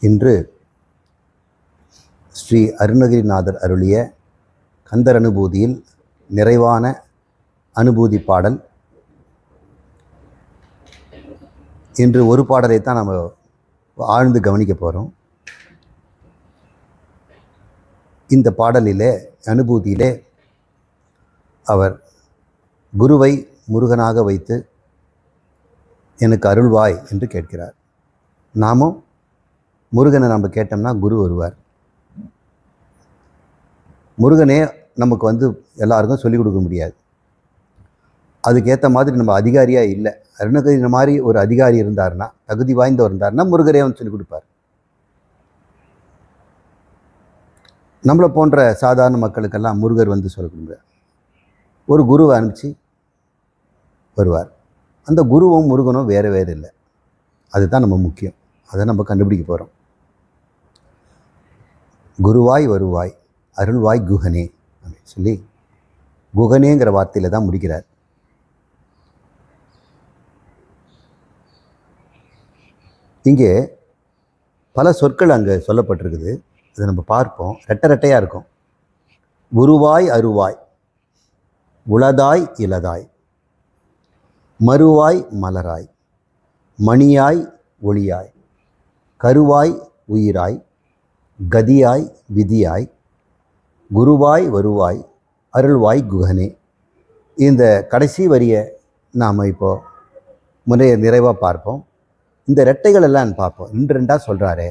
இன்று ஸ்ரீ அருணகிரிநாதர் அருளிய கந்தர் அனுபூதியில் நிறைவான அனுபூதி பாடல். இன்று ஒரு பாடலைத்தான் நம்ம ஆழ்ந்து கவனிக்க போகிறோம். இந்த பாடலிலே அனுபூதியிலே அவர் குருவை முருகனாக வைத்து எனக்கு அருள்வாய் என்று கேட்கிறார். நாமும் முருகனை நம்ம கேட்டோம்னா குரு வருவார். முருகனே நமக்கு எல்லாருக்கும் சொல்லிக் கொடுக்க முடியாது. அதுக்கேற்ற மாதிரி நம்ம அதிகாரியாக இல்லை. அருணகிரி மாதிரி ஒரு அதிகாரி இருந்தார்னா, தகுதி வாய்ந்தவர் இருந்தார்னா முருகரே சொல்லிக் கொடுப்பார். நம்மளை போன்ற சாதாரண மக்களுக்கெல்லாம் முருகர் சொல்லிக் கொடுங்க. ஒரு குருவை அனுப்பிச்சு வருவார். அந்த குருவும் முருகனும் வேறு வேறு இல்லை. அதுதான் நம்ம முக்கியம். அதை நம்ம கண்டுபிடிக்க போகிறோம். குருவாய் வருவாய் அருள்வாய் குகனே அப்படின்னு சொல்லி குகனேங்கிற வார்த்தையில் தான் முடிக்கிறார். இங்கே பல சொற்கள் அங்கே சொல்லப்பட்டிருக்குது. அதை நம்ம பார்ப்போம். ரெட்டை ரெட்டையாக இருக்கும். குருவாய் அருவாய், உளதாய் இலதாய், மறுவாய் மலராய், மணியாய் ஒளியாய், கருவாய் உயிராய், கதியாய் விதியாய், குருவாய் வருவாய் அருள்வாய் குகனே. இந்த கடைசி வரியை நாம் இப்போது நிறைவாக பார்ப்போம். இந்த ரெட்டைகள் எல்லாம் பார்ப்போம். ரெண்டாக சொல்கிறாரே,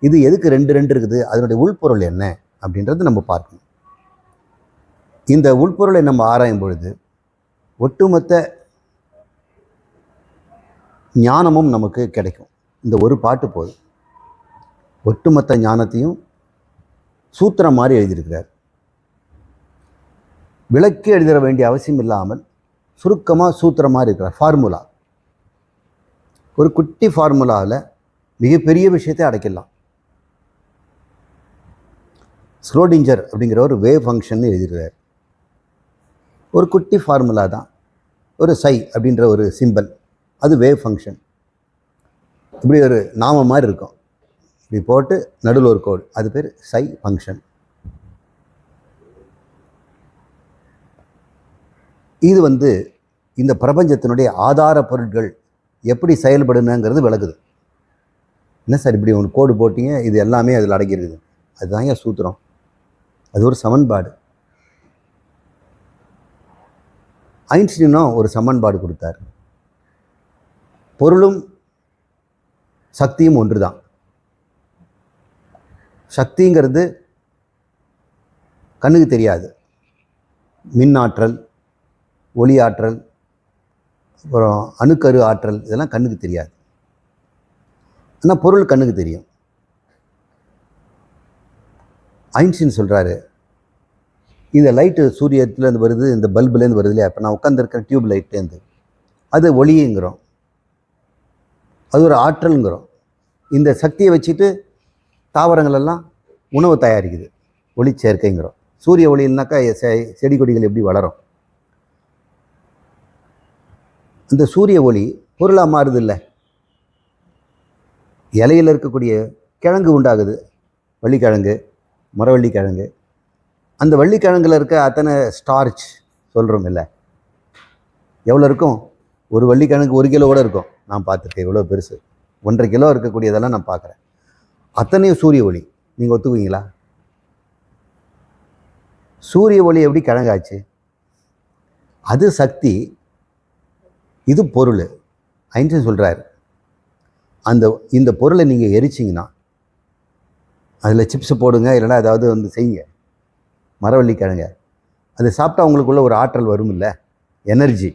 இது எதுக்கு ரெண்டு இருக்குது, அதனுடைய உள்பொருள் என்ன அப்படின்றது நம்ம பார்க்கணும். இந்த உள்பொருளை நம்ம ஆராயும் பொழுது ஒட்டுமொத்த ஞானமும் நமக்கு கிடைக்கும். இந்த ஒரு பாட்டு போதும். ஒட்டுமொத்த ஞானத்தையும் சூத்திரம் மாதிரி எழுதியிருக்கிறார். விளக்கி எழுதிட வேண்டிய அவசியம் இல்லாமல் சுருக்கமாக சூத்திரம் மாதிரி இருக்கிறார். ஃபார்முலா, ஒரு குட்டி ஃபார்முலாவில் மிகப்பெரிய விஷயத்தை அடைக்கலாம். ஸ்க்ரோடிஞ்சர் அப்படிங்கிற ஒரு வேவ் ஃபங்க்ஷன் எழுதியிருக்கிறார். ஒரு குட்டி ஃபார்முலா தான். ஒரு சை அப்படின்ற ஒரு சிம்பல், அது வேவ் ஃபங்க்ஷன். இப்படி ஒரு நாம மாதிரி இருக்கும். இப்படி போட்டு நடுவில் ஒரு கோடு, அது பேர் சை ஃபங்க்ஷன். இது இந்த பிரபஞ்சத்தினுடைய ஆதார பொருட்கள் எப்படி செயல்படுனுங்கிறது விளக்குது. என்ன சார் இப்படி ஒன்று கோடு போட்டிங்க, இது எல்லாமே அதில் அடங்கியிருக்குது. அதுதான் ஏன் சூத்திரம். அது ஒரு சமன்பாடு. ஐன்ஸ்டீனும் ஒரு சமன்பாடு கொடுத்தார். பொருளும் சக்தியும் ஒன்று தான். சக்திங்கிறது கண்ணுக்கு தெரியாது. மின்னாற்றல், ஒளி ஆற்றல், அப்புறம் அணுக்கரு ஆற்றல், இதெல்லாம் கண்ணுக்கு தெரியாது. ஆனால் பொருள் கண்ணுக்கு தெரியும். ஐன்ஸ்டீன் சொல்கிறாரு, இந்த லைட்டு சூரியத்துலேருந்து வருது, இந்த பல்புலேருந்து வருது இல்லையா, இப்போ நான் உட்காந்துருக்கிற டியூப் லைட்லேருந்து, அது ஒளிங்கிறோம், அது ஒரு ஆற்றலுங்கிறோம். இந்த சக்தியை வச்சுட்டு தாவரங்களெல்லாம் உணவு தயாரிக்குது, ஒளி சேர்க்கைங்கிறோம். சூரிய ஒளினாக்கா செடி கொடிகள் எப்படி வளரும். அந்த சூரிய ஒளி பொருளாக மாறுது இல்லை. இலையில் இருக்கக்கூடிய கிழங்கு உண்டாகுது, வள்ளிக்கிழங்கு, மரவள்ளிக்கிழங்கு. அந்த வள்ளிக்கிழங்கில் இருக்க அத்தனை ஸ்டார்ச் சொல்கிறோம் இல்லை, எவ்வளோ இருக்கும். ஒரு வள்ளிக்கிழங்கு 1 கிலோ கூட இருக்கும். நான் பார்த்துருக்கேன். எவ்வளோ பெருசு, 1.5 கிலோ இருக்கக்கூடியதெல்லாம் நான் பார்க்குறேன். அத்தனையும் சூரிய ஒளி. நீங்கள் ஒத்துக்குவீங்களா? சூரிய ஒளி எப்படி கிழங்காச்சு? அது சக்தி, இது பொருள். ஐன்ஸ்டீன் சொல்கிறார், இந்த பொருளை நீங்கள் எரிச்சிங்கன்னா, அதில் சிப்ஸ் போடுங்க, இல்லைனா ஏதாவது செய்யுங்க, மரவள்ளி கிழங்க, அது சாப்பிட்டா உங்களுக்குள்ள ஒரு ஆற்றல் வரும் இல்லை, எனர்ஜி.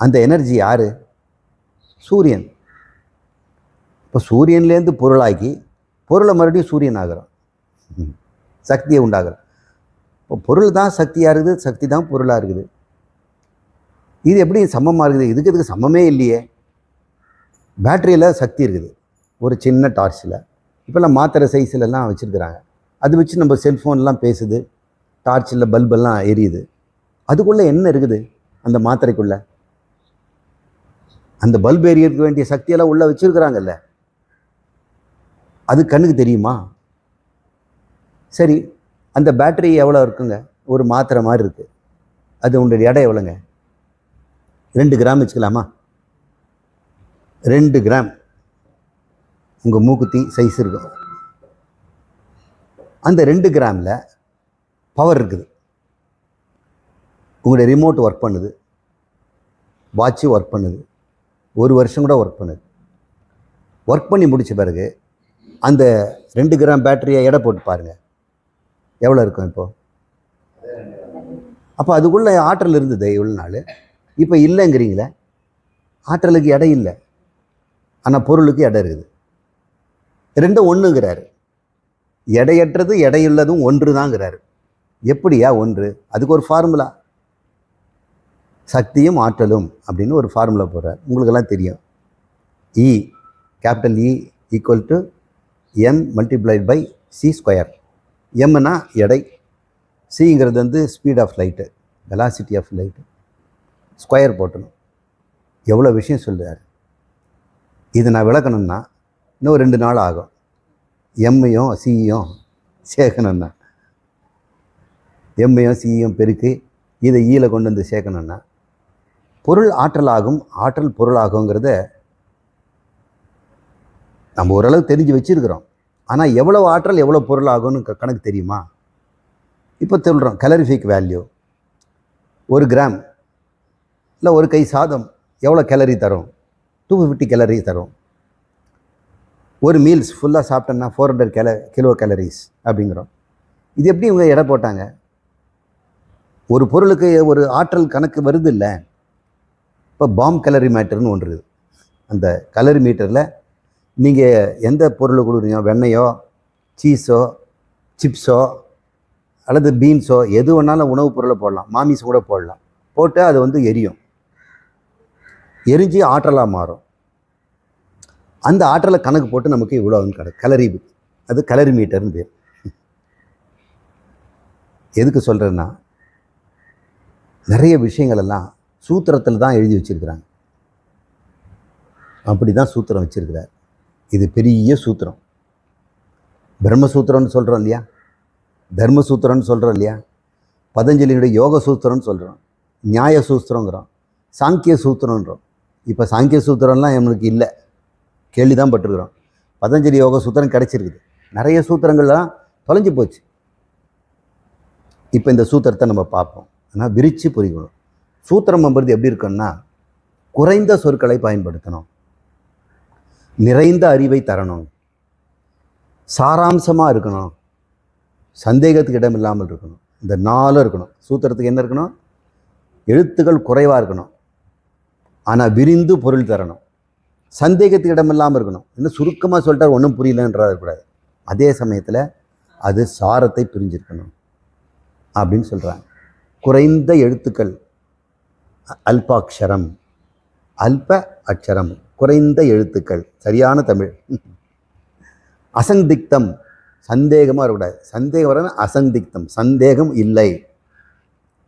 அந்த எனர்ஜி யார்? சூரியன். இப்போ சூரியன்லேருந்து பொருளாக்கி பொருளை மறுபடியும் சூரியன் ஆகிறோம், சக்தியை உண்டாகிறோம். இப்போ பொருள் தான் சக்தியாக இருக்குது, சக்தி தான் பொருளாக இருக்குது. இது எப்படி சமமாக இருக்குது? இதுக்கு சமமே இல்லையே. பேட்டரியில் சக்தி இருக்குது, ஒரு சின்ன டார்ச்சில். இப்போல்லாம் மாத்திரை சைஸ்லலாம் வச்சுருக்குறாங்க. அது வச்சு நம்ம செல்ஃபோன்லாம் பேசுது, டார்ச்சில் பல்பெல்லாம் எரியுது. அதுக்குள்ளே என்ன இருக்குது? அந்த மாத்திரைக்குள்ளே அந்த பல்ப் எரியறதுக்கு வேண்டிய சக்தியெல்லாம் உள்ளே வச்சுருக்குறாங்கல்ல. அது கண்ணுக்கு தெரியுமா? சரி, அந்த பேட்டரி எவ்வளோ இருக்குங்க? ஒரு மாத்திரை மாதிரி இருக்குது. அது உங்களுடைய எடை எவ்வளோங்க? 2 கிராம் வச்சுக்கலாமா? 2 கிராம் உங்கள் மூக்குத்தி சைஸ் இருக்கும். அந்த 2 கிராமில் பவர் இருக்குது. உங்களுடைய ரிமோட் ஒர்க் பண்ணுது, வாட்சு ஒர்க் பண்ணுது, 1 வருஷம் கூட ஒர்க் பண்ணுது. ஒர்க் பண்ணி முடித்த பிறகு அந்த 2 கிராம் பேட்டரியை எடை போட்டு பாருங்கள், எவ்வளோ இருக்கும் இப்போது? அப்போ அதுக்குள்ளே ஆற்றல் இருந்தது இவ்வளோ நாள், இப்போ இல்லைங்கிறீங்களே. ஆற்றலுக்கு எடை இல்லை, ஆனால் பொருளுக்கு எடை இருக்குது. ரெண்டும் ஒன்றுங்கிறாரு. எடையற்றது எடையுள்ளதும் ஒன்று தாங்கிறாரு. எப்படியா ஒன்று? அதுக்கு ஒரு ஃபார்முலா, சக்தியும் ஆற்றலும் அப்படின்னு ஒரு ஃபார்முலா போடுறார். உங்களுக்கெல்லாம் தெரியும். E, capital E equal to m multiplied by c square. எம்னா எடை, சிங்கிறது வந்து speed of light, velocity of light, square போட்டணும். எவ்வளோ விஷயம் சொல்கிறார். இது நான் விளக்கணும்னா இன்னும் 2 நாள் ஆகும். எம்மையும் சியும் சேர்க்கணுன்னா, எம்மையும் சியும் பெருக்கி இதை ஈல கொண்டு வந்து சேர்க்கணுன்னா பொருள் ஆற்றலாகும், ஆற்றல் பொருளாகுங்கிறத நம்ம ஓரளவு தெரிஞ்சு வச்சுருக்கிறோம். ஆனால் எவ்வளோ ஆற்றல் எவ்வளோ பொருள் ஆகும்னு கணக்கு தெரியுமா? இப்போ சொல்கிறோம் கலரிஃபிக் வேல்யூ. 1 கிராம் இல்லை 1 கை சாதம் எவ்வளோ கேலரி தரும்? 250 கேலரி தரும். ஒரு மீல்ஸ் ஃபுல்லாக சாப்பிட்டோன்னா 400 கிலோ கேலரிஸ் அப்படிங்கிறோம். இது எப்படி இவங்க எடை போட்டாங்க? ஒரு பொருளுக்கு ஒரு ஆற்றல் கணக்கு வருது இல்லை. இப்போ பாம் கலரி மீட்டர்னு ஒன்று இருக்குது. அந்த கலரி மீட்டரில் நீங்கள் எந்த பொருளை கொடுக்குறீங்க, வெண்ணெயோ சீஸோ சிப்ஸோ அல்லது பீன்ஸோ எது வேணாலும் உணவுப் பொருளை போடலாம், மாமிசம் கூட போடலாம். போட்டு அது வந்து எரியும், எரிஞ்சு ஆற்றலாக மாறும். அந்த ஆற்றலை கணக்கு போட்டு நமக்கு இவ்வளோன்னு கிடைக்கும் கலரி. அது கலரி மீட்டர்னு பேர். எதுக்கு சொல்கிறேன்னா, நிறைய விஷயங்கள் எல்லாம் சூத்திரத்தில் தான் எழுதி வச்சுருக்கிறாங்க. அப்படி தான் சூத்திரம் வச்சுருக்கிறார். இது பெரிய சூத்திரம். பிரம்மசூத்திரம்னு சொல்கிறோம் இல்லையா, தர்மசூத்திரம்னு சொல்கிறோம் இல்லையா, பதஞ்சலியுடைய யோக சூத்திரம்னு சொல்கிறோம், நியாய சூத்திரங்கிறோம், சாங்கிய சூத்திரன்றோம். இப்போ சாங்கிய சூத்திரம்லாம் நம்மளுக்கு இல்லை, கேள்வி தான் பட்டிருக்கிறோம். பதஞ்சலி யோக சூத்திரம் கிடச்சிருக்குது. நிறைய சூத்திரங்கள்லாம் தொலைஞ்சு போச்சு. இப்போ இந்த சூத்திரத்தை நம்ம பார்ப்போம். ஆனால் விரித்து புரிக்கணும். சூத்திரம் என்பது எப்படி இருக்குன்னா, குறைந்த சொற்களை பயன்படுத்தணும், நிறைந்த அறிவை தரணும், சாராம்சமாக இருக்கணும், சந்தேகத்துக்கு இடம் இல்லாமல் இருக்கணும். இந்த 4 இருக்கணும். சூத்திரத்துக்கு என்ன இருக்கணும்? எழுத்துக்கள் குறைவாக இருக்கணும், ஆனால் விரிந்து பொருள் தரணும். சந்தேகத்துக்கு இடம் இல்லாமல் இருக்கணும். இன்னும் சுருக்கமாக சொல்லிட்டார் ஒன்றும் புரியலன்றது கூடாது. அதே சமயத்தில் அது சாரத்தை பிரிஞ்சிருக்கணும் அப்படின்னு சொல்கிறாங்க. குறைந்த எழுத்துக்கள், அல்பாட்சரம், அல்ப அக்ஷரம், குறைந்த எழுத்துக்கள், சரியான தமிழ். அசந்திக்தம், சந்தேகமாக இருக்கக்கூடாது. சந்தேகம் வர அசந்திக்தம், சந்தேகம் இல்லை.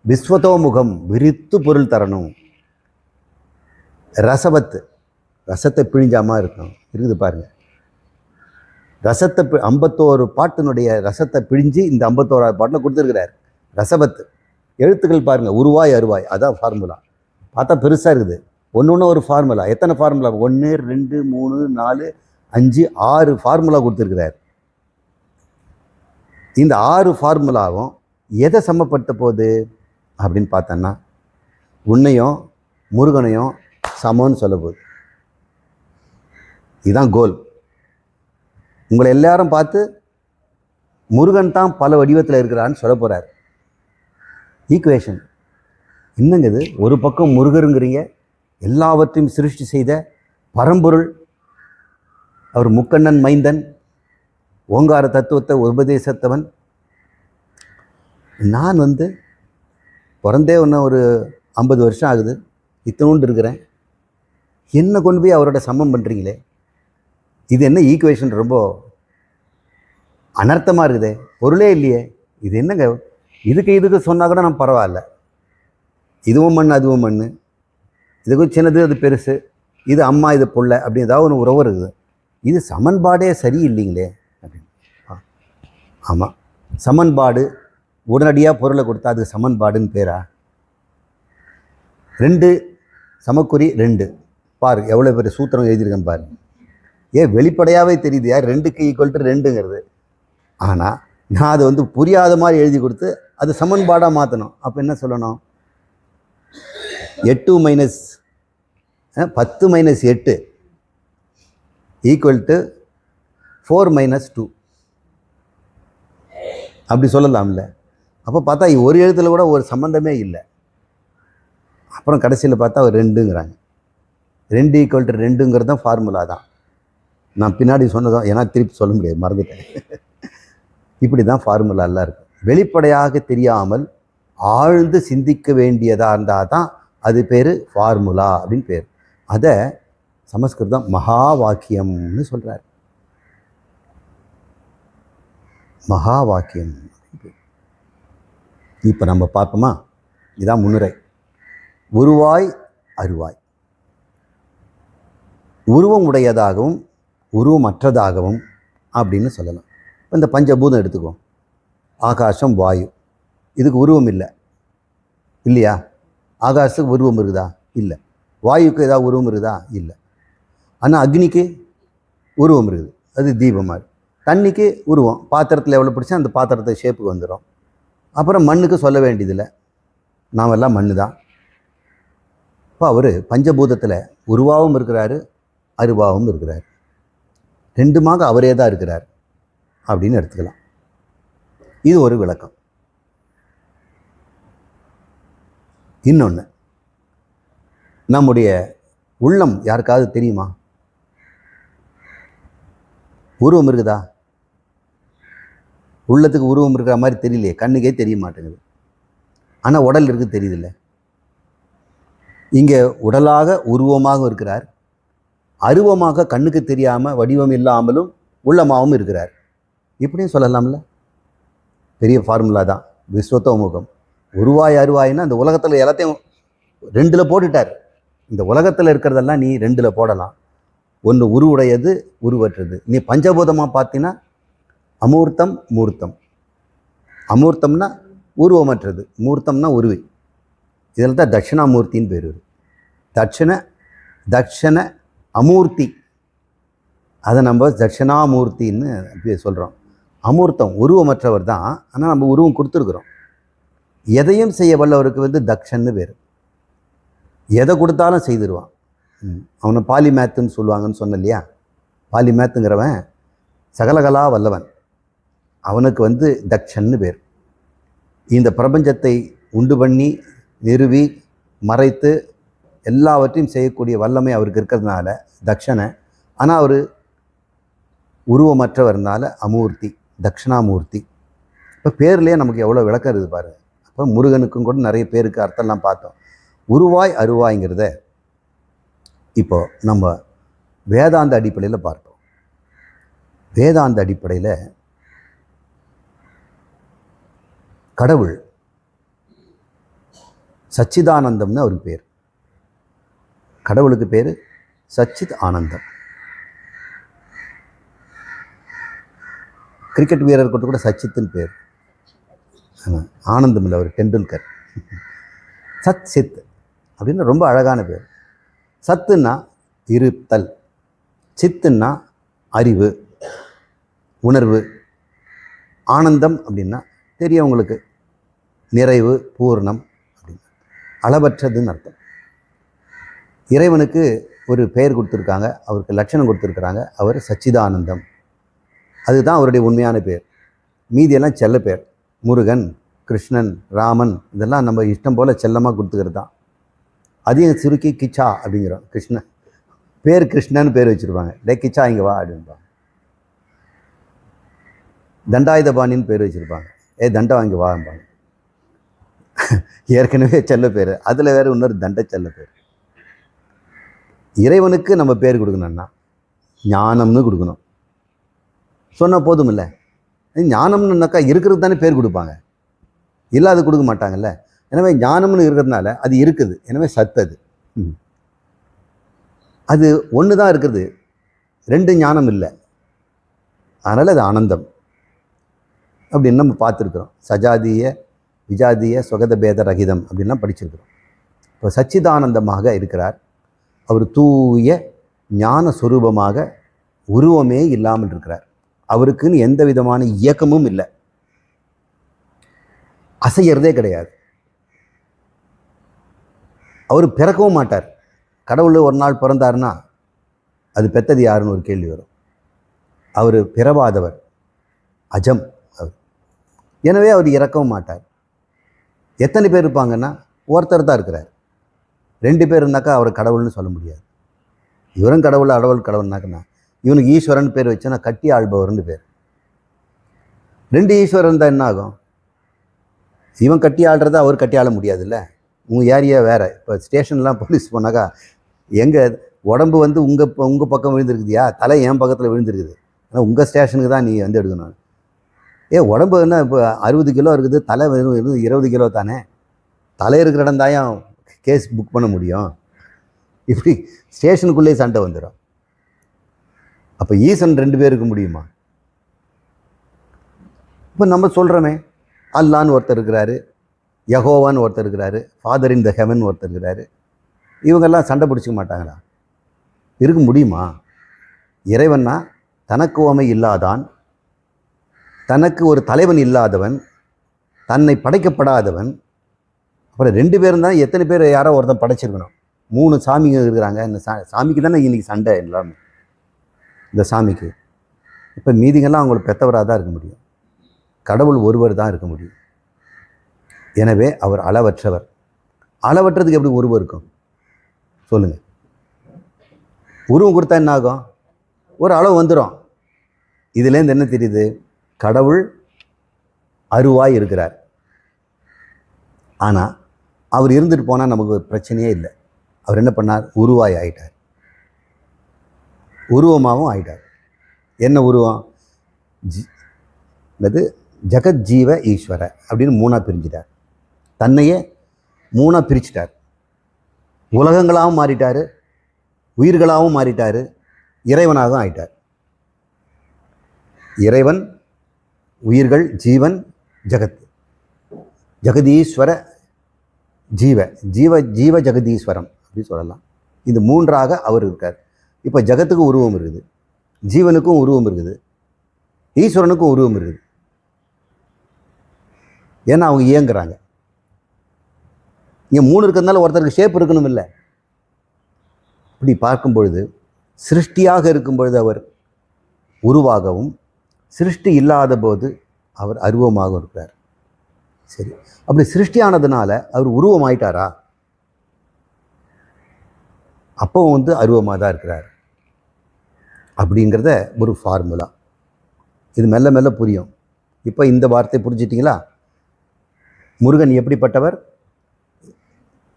விஸ்வதோமுகம், விரித்து பொருள் தரணும். ரசவத்து, ரசத்தை பிழிஞ்சாமல் இருக்கணும். இருக்குது பாருங்கள், ரசத்தை 51 பாட்டினுடைய ரசத்தை பிழிஞ்சு இந்த 51ஆவது பாட்டில் கொடுத்துருக்கிறார். ரசவத்து எழுத்துக்கள் பாருங்கள், உருவாய் அருவாய், அதான் ஃபார்முலா. பார்த்தா பெருசாக இருக்குது. ஒன்று ஒரு ஃபார்முலா. எத்தனை ஃபார்முலா? 1 2 3 4 5 6 ஃபார்முலா கொடுத்துருக்கிறார். இந்த 6 ஃபார்முலாவும் எதை சமப்பட்ட போகுது அப்படின்னு பார்த்தோன்னா, உன்னையும் முருகனையும் சமம்னு சொல்ல போகுது. இதுதான் கோல். உங்களை எல்லாரும் பார்த்து முருகன் தான் பல வடிவத்தில் இருக்கிறான்னு சொல்ல போகிறார். ஈக்குவேஷன் என்னங்க இது? ஒரு பக்கம் முருகருங்கிறீங்க, எல்லாவற்றையும் சிருஷ்டி செய்த பரம்பொருள், அவர் முக்கண்ணன் மைந்தன், ஓங்கார தத்துவத்தை உபதேசத்தவன். நான் வந்து பிறந்தே ஒன்று ஒரு 50 வருஷம் ஆகுது, இத்தனோண்டு இருக்கிறேன். என்ன கொண்டு போய் அவரோட சமம் பண்ணுறீங்களே, இது என்ன ஈக்குவேஷன்? ரொம்ப அனர்த்தமாக இருக்குதே, பொருளே இல்லையே. இது என்னங்க? இதுக்கு சொன்னால் கூட நான் பரவாயில்ல. இதுவும் மண் அதுவும் மண், இதுக்கும் சின்னது அது பெருசு, இது அம்மா இது புள்ள, அப்படி ஏதாவது ஒன்று உறவு இருக்குது. இது சமன்பாடே சரியில்லைங்களே அப்படின்னு. ஆமாம், சமன்பாடு உடனடியாக பொருளை கொடுத்தா அது சமன்பாடுன்னு பேரா? 2 சமக்குறி 2 பாரு, எவ்வளோ பெரிய சூத்திரம் எழுதியிருக்கேன் பாரு. வெளிப்படையாகவே தெரியுது யார் 2க்கு ஈக்குவல் டு 2ங்கிறது. ஆனால் நான் அதை வந்து புரியாத மாதிரி எழுதி கொடுத்து அது சமன்பாடாக மாற்றணும். அப்போ என்ன சொல்லணும்? 8 minus 10 minus 8 equal to 4 minus 2 அப்படி சொல்லலாம்ல. அப்போ பார்த்தா ஒரு எழுத்துல கூட ஒரு சம்மந்தமே இல்லை. அப்புறம் கடைசியில் பார்த்தா ஒரு 2ங்கிறாங்க. 2 ஈக்குவல் டு 2ங்கிறது தான் ஃபார்முலா தான். நான் பின்னாடி சொன்னதும் ஏன்னா திருப்பி சொல்ல முடியாது, மறந்துட்டேன். இப்படி தான் ஃபார்முலாலாம் இருக்கும். வெளிப்படையாக தெரியாமல் ஆழ்ந்து சிந்திக்க வேண்டியதாக இருந்தால் தான் அது பேர் ஃபார்முலா அப்படின்னு பேர். அதை சமஸ்கிருதம் மகா வாக்கியம்னு சொல்கிறார். மகா வாக்கியம். இப்போ நம்ம பார்ப்போமா? இதான் முன்னுரை. உருவாய் அருவாய். உருவம் உடையதாகவும் உருவமற்றதாகவும் அப்படின்னு சொல்லலாம். இந்த பஞ்சபூதம் எடுத்துக்குவோம். ஆகாசம், வாயு, இதுக்கு உருவம் இல்லை இல்லையா? ஆகாசத்துக்கு உருவம் இருக்குதா? இல்லை. வாயுக்கு ஏதாவது உருவம் இருக்குதா? இல்லை. ஆனால் அக்னிக்கு உருவம் இருக்குது, அது தீபமாக. தண்ணிக்கு உருவம், பாத்திரத்தில் எவ்வளோ பிடிச்சா அந்த பாத்திரத்தை ஷேப்புக்கு வந்துடும். அப்புறம் மண்ணுக்கு சொல்ல வேண்டியதில்லை, நாம் எல்லாம் மண்ணு தான். இப்போ அவர் பஞ்சபூதத்தில் உருவாகவும் இருக்கிறாரு, அருவாகவும் இருக்கிறார். ரெண்டுமாக அவரே தான் இருக்கிறார் அப்படின்னு எடுத்துக்கலாம். இது ஒரு விளக்கம். இன்னொன்று, நம்முடைய உள்ளம் யாருக்காவது தெரியுமா? உருவம் இருக்குதா? உள்ளத்துக்கு உருவம் இருக்கிற மாதிரி தெரியலையே, கண்ணுக்கே தெரிய மாட்டேங்குது. ஆனால் உடல் இருக்குது, தெரியுதில்ல. இங்கே உடலாக உருவமாக இருக்கிறார், அருவமாக கண்ணுக்கு தெரியாமல் வடிவம் இல்லாமலும் உள்ளமாகவும் இருக்கிறார். இப்படியும் சொல்லலாம்ல. பெரிய ஃபார்முலா தான் விஸ்வத்தோமுகம். உருவாய் அருவாயின்னா அந்த உலகத்தில் எல்லாத்தையும் 2ல் போட்டுட்டார். இந்த உலகத்தில் இருக்கிறதெல்லாம் நீ 2ல் போடலாம். ஒன்று உருவுடையது, உருவற்றது. நீ பஞ்சபூதமாக பார்த்தீங்கன்னா அமூர்த்தம், மூர்த்தம். அமூர்த்தம்னா உருவமற்றது, மூர்த்தம்னா உருவி. இதில் தான் தட்சிணாமூர்த்தின்னு பேர். தட்சண அமூர்த்தி, அதை நம்ம தட்சிணாமூர்த்தின்னு சொல்கிறோம். அமூர்த்தம் உருவமற்றவர் தான், ஆனால் நம்ம உருவம் கொடுத்துருக்குறோம். எதையும் செய்ய வல்லவருக்கு வந்து தக்ஷன்னு பேர். எதை கொடுத்தாலும் செய்திருவான். அவனை பாலிமேத்துன்னு சொல்லுவாங்கன்னு சொன்ன இல்லையா? பாலிமேத்துங்கிறவன் சகலகலா வல்லவன், அவனுக்கு வந்து தக்ஷன்னு பேர். இந்த பிரபஞ்சத்தை உண்டு பண்ணி நிறுவி மறைத்து எல்லாவற்றையும் செய்யக்கூடிய வல்லமை அவருக்கு இருக்கிறதுனால தக்ஷனை. ஆனால் அவர் உருவமற்றவர்னால அமூர்த்தி, தட்சிணாமூர்த்தி. இப்போ பேர்லேயே நமக்கு எவ்வளோ விளக்கம் இருக்குது பாருங்கள். அப்போ முருகனுக்கும் கூட நிறைய பேருக்கு அர்த்தம்லாம் பார்த்தோம். உருவாய் அருவாய்ங்கிறத இப்போ நம்ம வேதாந்த அடிப்படையில் பார்ப்போம். வேதாந்த அடிப்படையில் கடவுள் சச்சிதானந்தம்னு அவருக்கு பேர். கடவுளுக்கு பேர் சச்சித் ஆனந்தம். கிரிக்கெட் வீரர் கூட சச்சித்துன்னு பேர். ஆனந்தம் இல்லை, அவர் டெண்டுல்கர். சத் சித் அப்படின்னு ரொம்ப அழகான பேர். சத்துன்னா இருத்தல், சித்துன்னா அறிவு, உணர்வு. ஆனந்தம் அப்படின்னா தெரியவங்களுக்கு நிறைவு, பூர்ணம் அப்படின்னு அளவற்றதுன்னு அர்த்தம். இறைவனுக்கு ஒரு பெயர் கொடுத்துருக்காங்க, அவருக்கு லட்சணம் கொடுத்துருக்குறாங்க. அவர் சச்சிதானந்தம், அதுதான் அவருடைய உண்மையான பேர். மீதியெல்லாம் செல்ல பேர். முருகன், கிருஷ்ணன், ராமன், இதெல்லாம் நம்ம இஷ்டம் போல் செல்லமாக கொடுத்துக்கிறது தான். அதையும் சுருக்கி கிச்சா அப்படிங்கிறோம். கிருஷ்ணன் பேர், கிருஷ்ணன்னு பேர் வச்சுருப்பாங்க. டே கிச்சா இங்கே வா அப்படின்பாங்க. தண்டாயுதபாணின்னு பேர் வச்சுருப்பாங்க. தண்டை வாங்கி வாம்பாங்க. ஏற்கனவே செல்ல பேர், அதில் வேறு இன்னொரு தண்டை செல்ல பேர். இறைவனுக்கு நம்ம பேர் கொடுக்கணும்னா ஞானம்னு கொடுக்கணும். சொன்னால் போதும் இல்லை. ஞானம்னுனாக்கா இருக்கிறது தானே பேர் கொடுப்பாங்க, இல்லாத கொடுக்க மாட்டாங்கல்ல. எனவே ஞானம்னு இருக்கிறதுனால அது இருக்குது, எனவே சத்து. அது ஒன்று தான் இருக்குது, ரெண்டு ஞானம் இல்லை, அதனால் அது ஆனந்தம் அப்படின்னு நம்ம பார்த்துருக்குறோம். சஜாதிய விஜாதிய சுகத பேத ரகிதம் அப்படின்லாம் படிச்சிருக்கிறோம். இப்போ சச்சிதானந்தமாக இருக்கிறார். அவர் தூய ஞான சுரூபமாக உருவமே இல்லாமல் இருக்கிறார். அவருக்குன்னு எந்த விதமான இயக்கமும் இல்லை, அசையறதே கிடையாது. அவர் பிறக்கவும் மாட்டார். கடவுள் ஒரு நாள் பிறந்தாருன்னா அது பெத்தது யாருன்னு ஒரு கேள்வி வரும். அவர் பிறவாதவர், அஜம் அவர். எனவே அவர் இறக்கவும் மாட்டார். எத்தனை பேர் இருப்பாங்கன்னா ஒருத்தர் தான் இருக்கிறார். 2 பேர் இருந்தாக்கா அவரை கடவுள்னு சொல்ல முடியாது. இவரும் கடவுள், கடவுள்னாக்கண்ணா இவனுக்கு ஈஸ்வரன் பேர் வச்சோன்னா கட்டி ஆள்பவர்னு பேர். 2 ஈஸ்வரன் தான் என்ன ஆகும்? இவன் கட்டி ஆள்றத அவர் கட்டி ஆள முடியாதுல்ல. உங்கள் ஏரியா வேறு. இப்போ ஸ்டேஷன்லாம் போலீஸ் போனாக்கா எங்கள் உடம்பு வந்து உங்கள் பக்கம் விழுந்துருக்குதியா, தலை என் பக்கத்தில் விழுந்துருக்குது, ஆனால் உங்கள் ஸ்டேஷனுக்கு தான் நீ வந்து எடுக்கணும். உடம்பு என்ன இப்போ 60 கிலோ இருக்குது, தலை வெறும் 20 கிலோ தானே. தலை இருக்கிற இடம் தாயம் கேஸ் புக் பண்ண முடியும். இப்படி ஸ்டேஷனுக்குள்ளேயே சண்டை வந்துடும். அப்போ ஈசன் 2 பேர் இருக்க முடியுமா? இப்போ நம்ம சொல்கிறோமே, அல்லான்னு ஒருத்தர் இருக்கிறாரு, யகோவான்னு ஒருத்தர் இருக்கிறாரு, ஃபாதர் இன் த ஹெவன் ஒருத்தர் இருக்கிறாரு. இவங்கெல்லாம் சண்டை பிடிச்சிக்க மாட்டாங்களா? இருக்க முடியுமா? இறைவன்னா தனக்கு உவமை இல்லாதான், தனக்கு ஒரு தலைவன் இல்லாதவன், தன்னை படைக்கப்படாதவன். அப்புறம் 2 பேரும் தான், எத்தனை பேர் யாரோ ஒருத்தன் படைச்சிருக்கணும். 3 சாமிங்க இருக்கிறாங்க. இந்த சாமிக்கு தானே இன்றைக்கி சண்டை எல்லாமே, இந்த சாமிக்கு. இப்போ மீதிங்கெல்லாம் அவங்களை பெற்றவராக தான் இருக்க முடியும். கடவுள் ஒருவர் தான் இருக்க முடியும். எனவே அவர் அளவற்றவர். அளவற்றதுக்கு எப்படி உருவம் இருக்கும் சொல்லுங்கள்? உருவம் கொடுத்தா என்ன ஆகும்? ஒரு அளவு வந்துடும். இதுலேருந்து என்ன தெரியுது? கடவுள் அருவாய் இருக்கிறார். ஆனால் அவர் இருந்துட்டு போனால் நமக்கு பிரச்சனையே இல்லை. அவர் என்ன பண்ணார்? உருவாய் ஆயிட்டார், உருவமாகவும் ஆயிட்டார். என்ன உருவம்? அது ஜெகத் ஜீவ ஈஸ்வர அப்படின்னு 3ஆக பிரிஞ்சிட்டார். தன்னையே 3ஆக பிரிச்சிட்டார். உலகங்களாகவும் மாறிட்டார், உயிர்களாகவும் மாறிட்டார், இறைவனாகவும் ஆயிட்டார். இறைவன், உயிர்கள், ஜீவன், ஜெகத். ஜெகதீஸ்வர ஜீவ ஜீவ ஜீவ ஜெகதீஸ்வரம் அப்படி சொல்லலாம். இந்த 3ஆக அவர் இருக்கார். இப்போ ஜெகத்துக்கும் உருவம் இருக்குது, ஜீவனுக்கும் உருவம் இருக்குது, ஈஸ்வரனுக்கும் உருவம் இருக்குது. ஏன்னா அவங்க இயங்குறாங்க. இங்கே 3 இருக்கிறதுனால ஒருத்தருக்கு ஷேப் இருக்கணும் இல்லை. இப்படி பார்க்கும் பொழுது சிருஷ்டியாக இருக்கும் பொழுது அவர் உருவாகவும், சிருஷ்டி இல்லாத போது அவர் அருவமாகவும் இருக்கிறார். சரி, அப்படி சிருஷ்டியானதுனால அவர் உருவமாயிட்டாரா? அப்போ வந்து அருவமாக தான் இருக்கிறார் அப்படிங்கிறத ஒரு ஃபார்முலா. இது மெல்ல மெல்ல புரியும். இப்போ இந்த வார்த்தை புரிஞ்சிட்டிங்களா? முருகன் எப்படிப்பட்டவர்?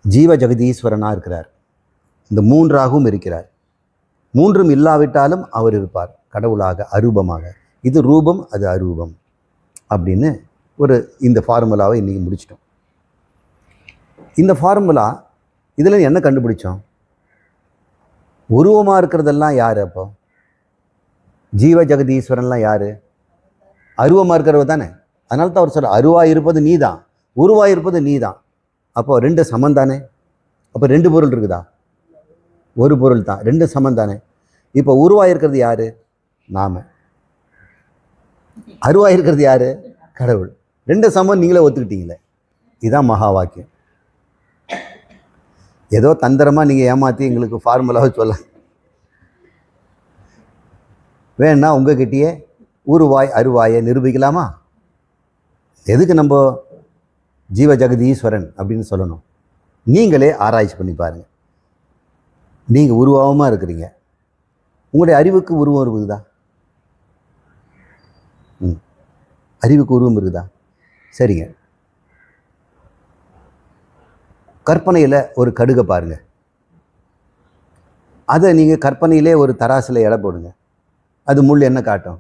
ஜீவ ஜெகதீஸ்வரனாக இருக்கிறார். இந்த 3ஆகவும் இருக்கிறார். 3ம் இல்லாவிட்டாலும் அவர் இருப்பார் கடவுளாக, அரூபமாக. இது ரூபம், அது அரூபம் அப்படின்னு ஒரு இந்த ஃபார்முலாவை இன்றைக்கி முடிச்சிட்டோம். இந்த ஃபார்முலா இதில் என்ன கண்டுபிடிச்சோம்? உருவமாக இருக்கிறதெல்லாம் யார்? அப்போ ஜீவ ஜெகதீஸ்வரன்லாம் யார்? அருவமாக இருக்கிறவர் தானே. அதனால தான் அவர் சொல்ற, அருவாக இருப்பது நீ தான், உருவாக இருப்பது நீ தான். அப்போ 2 சமம் தானே. அப்போ 2 பொருள் இருக்குதா? ஒரு பொருள் தான். 2 சமம் தானே. இப்போ உருவாக இருக்கிறது யார்? நாம. அருவாக இருக்கிறது யார்? கடவுள். 2 சமம் நீங்களே ஒத்துக்கிட்டீங்களே. இதுதான் மகா வாக்கியம். ஏதோ தந்திரமாக நீங்கள் ஏமாற்றி எங்களுக்கு ஃபார்முலாவை சொல்ல வேணா, உங்ககிட்டயே உருவாய் அருவாயை நிரூபிக்கலாமா? எதுக்கு நம்ம ஜீவ ஜெகதீஸ்வரன் அப்படின்னு சொல்லணும்? நீங்களே ஆராய்ச்சி பண்ணி பாருங்கள். நீங்கள் உருவமாக இருக்கிறீங்க, உங்களுடைய அறிவுக்கு உருவம் இருக்குதா? அறிவுக்கு உருவம் இருக்குதா? சரிங்க. கற்பனையில் ஒரு கடுகை பாருங்கள். அதை நீங்கள் கற்பனையிலே ஒரு தராசில் எடை போடுங்க. அது முள் என்ன காட்டும்?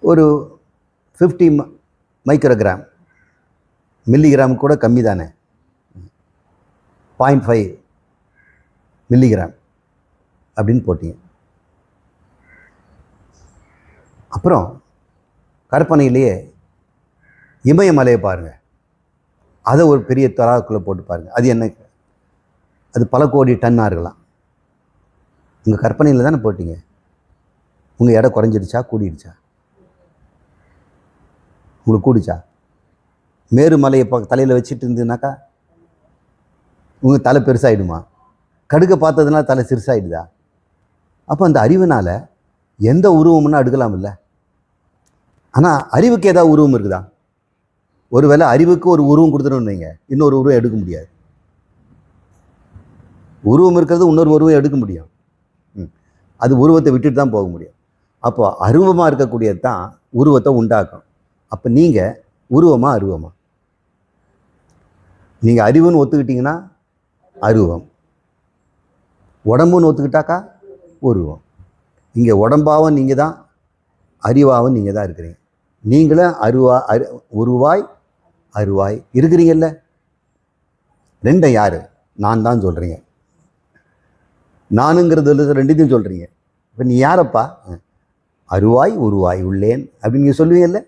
ஒரு 50 மைக்ரோகிராம், மில்லிகிராம் கூட கம்மி தானே. 0.5 மில்லிகிராம் அப்படின்னு போட்டீங்க. அப்புறம் கற்பனையிலேயே இமயமலையை பாருங்கள், அதை ஒரு பெரிய தராக்குள்ளே போட்டு பாருங்கள். அது என்ன, அது பல கோடி டன்னாக இருக்கலாம். உங்கள் கற்பனையில் தானே போட்டீங்க. உங்கள் எடை குறைஞ்சிடுச்சா கூடிடுச்சா? உங்களுக்கு கூடிச்சா? மேருமலையை தலையில் வச்சுட்டு இருந்ததுனாக்கா உங்கள் தலை பெருசாகிடுமா? கடுக்க பார்த்ததுனால தலை சிறுசாகிடுதா? அப்போ அந்த அறிவினால் எந்த உருவம்னா எடுக்கலாம் இல்லை. ஆனால் அறிவுக்கு ஏதாவது உருவம் இருக்குதா? ஒருவேளை அறிவுக்கு ஒரு உருவம் கொடுத்துட்டோம்னு வைங்க, இன்னொரு உருவம் எடுக்க முடியாது. உருவம் இருக்கிறது இன்னொரு உருவம் எடுக்க முடியும். அது உருவத்தை விட்டுட்டு தான் போக முடியும். அப்போ அருவமாக இருக்கக்கூடியது தான் உருவத்தை உண்டாக்கும். அப்போ நீங்கள் உருவமா அருவமா? நீங்கள் அறிவுன்னு ஒத்துக்கிட்டீங்கன்னா அருவம், உடம்புன்னு ஒத்துக்கிட்டாக்கா உருவம். இங்கே உடம்பாவும் நீங்கள் தான், அறிவாவும் நீங்கள் தான் இருக்கிறீங்க. நீங்களும் உருவாய் அருவாய் இருக்கிறீங்கல்ல. ரெண்டும் யார்? நான் தான் சொல்கிறீங்க. நானுங்கிறது ரெண்டுத்தையும் சொல்கிறீங்க. இப்போ நீ யாரப்பா? அருவாய் உருவாய் உள்ளேன் அப்படின்னு நீங்கள் சொல்லுவீங்கல்ல.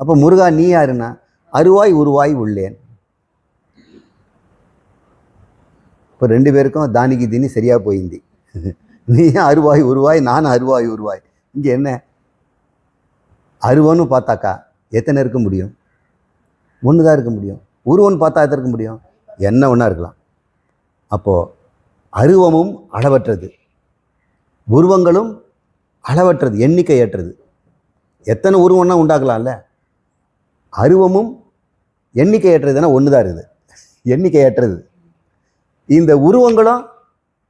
அப்போ முருகா நீ யாருன்னா அருவாய் உருவாய் உள்ளேன். இப்போ ரெண்டு பேருக்கும் தானிக்கு தீனி சரியாக போயிந்தி. நீ அருவாய் உருவாய், நான் அருவாய் உருவாய். இங்கே என்ன அருவன்னு பார்த்தாக்கா எத்தனை இருக்க முடியும்? ஒன்று தான் இருக்க முடியும். உருவன்னு பார்த்தா எத்தனை இருக்க முடியும்? என்ன ஒன்றா இருக்கலாம். அப்போது அருவமும் அளவற்றது, உருவங்களும் அளவற்றது, எண்ணிக்கையற்றது. எத்தனை உருவம்னா உண்டாக்கலாம்ல. அருவமும் எண்ணிக்கையற்றதுன்னா ஒன்று தான் இருக்குது, எண்ணிக்கையற்றது. இந்த உருவங்களும்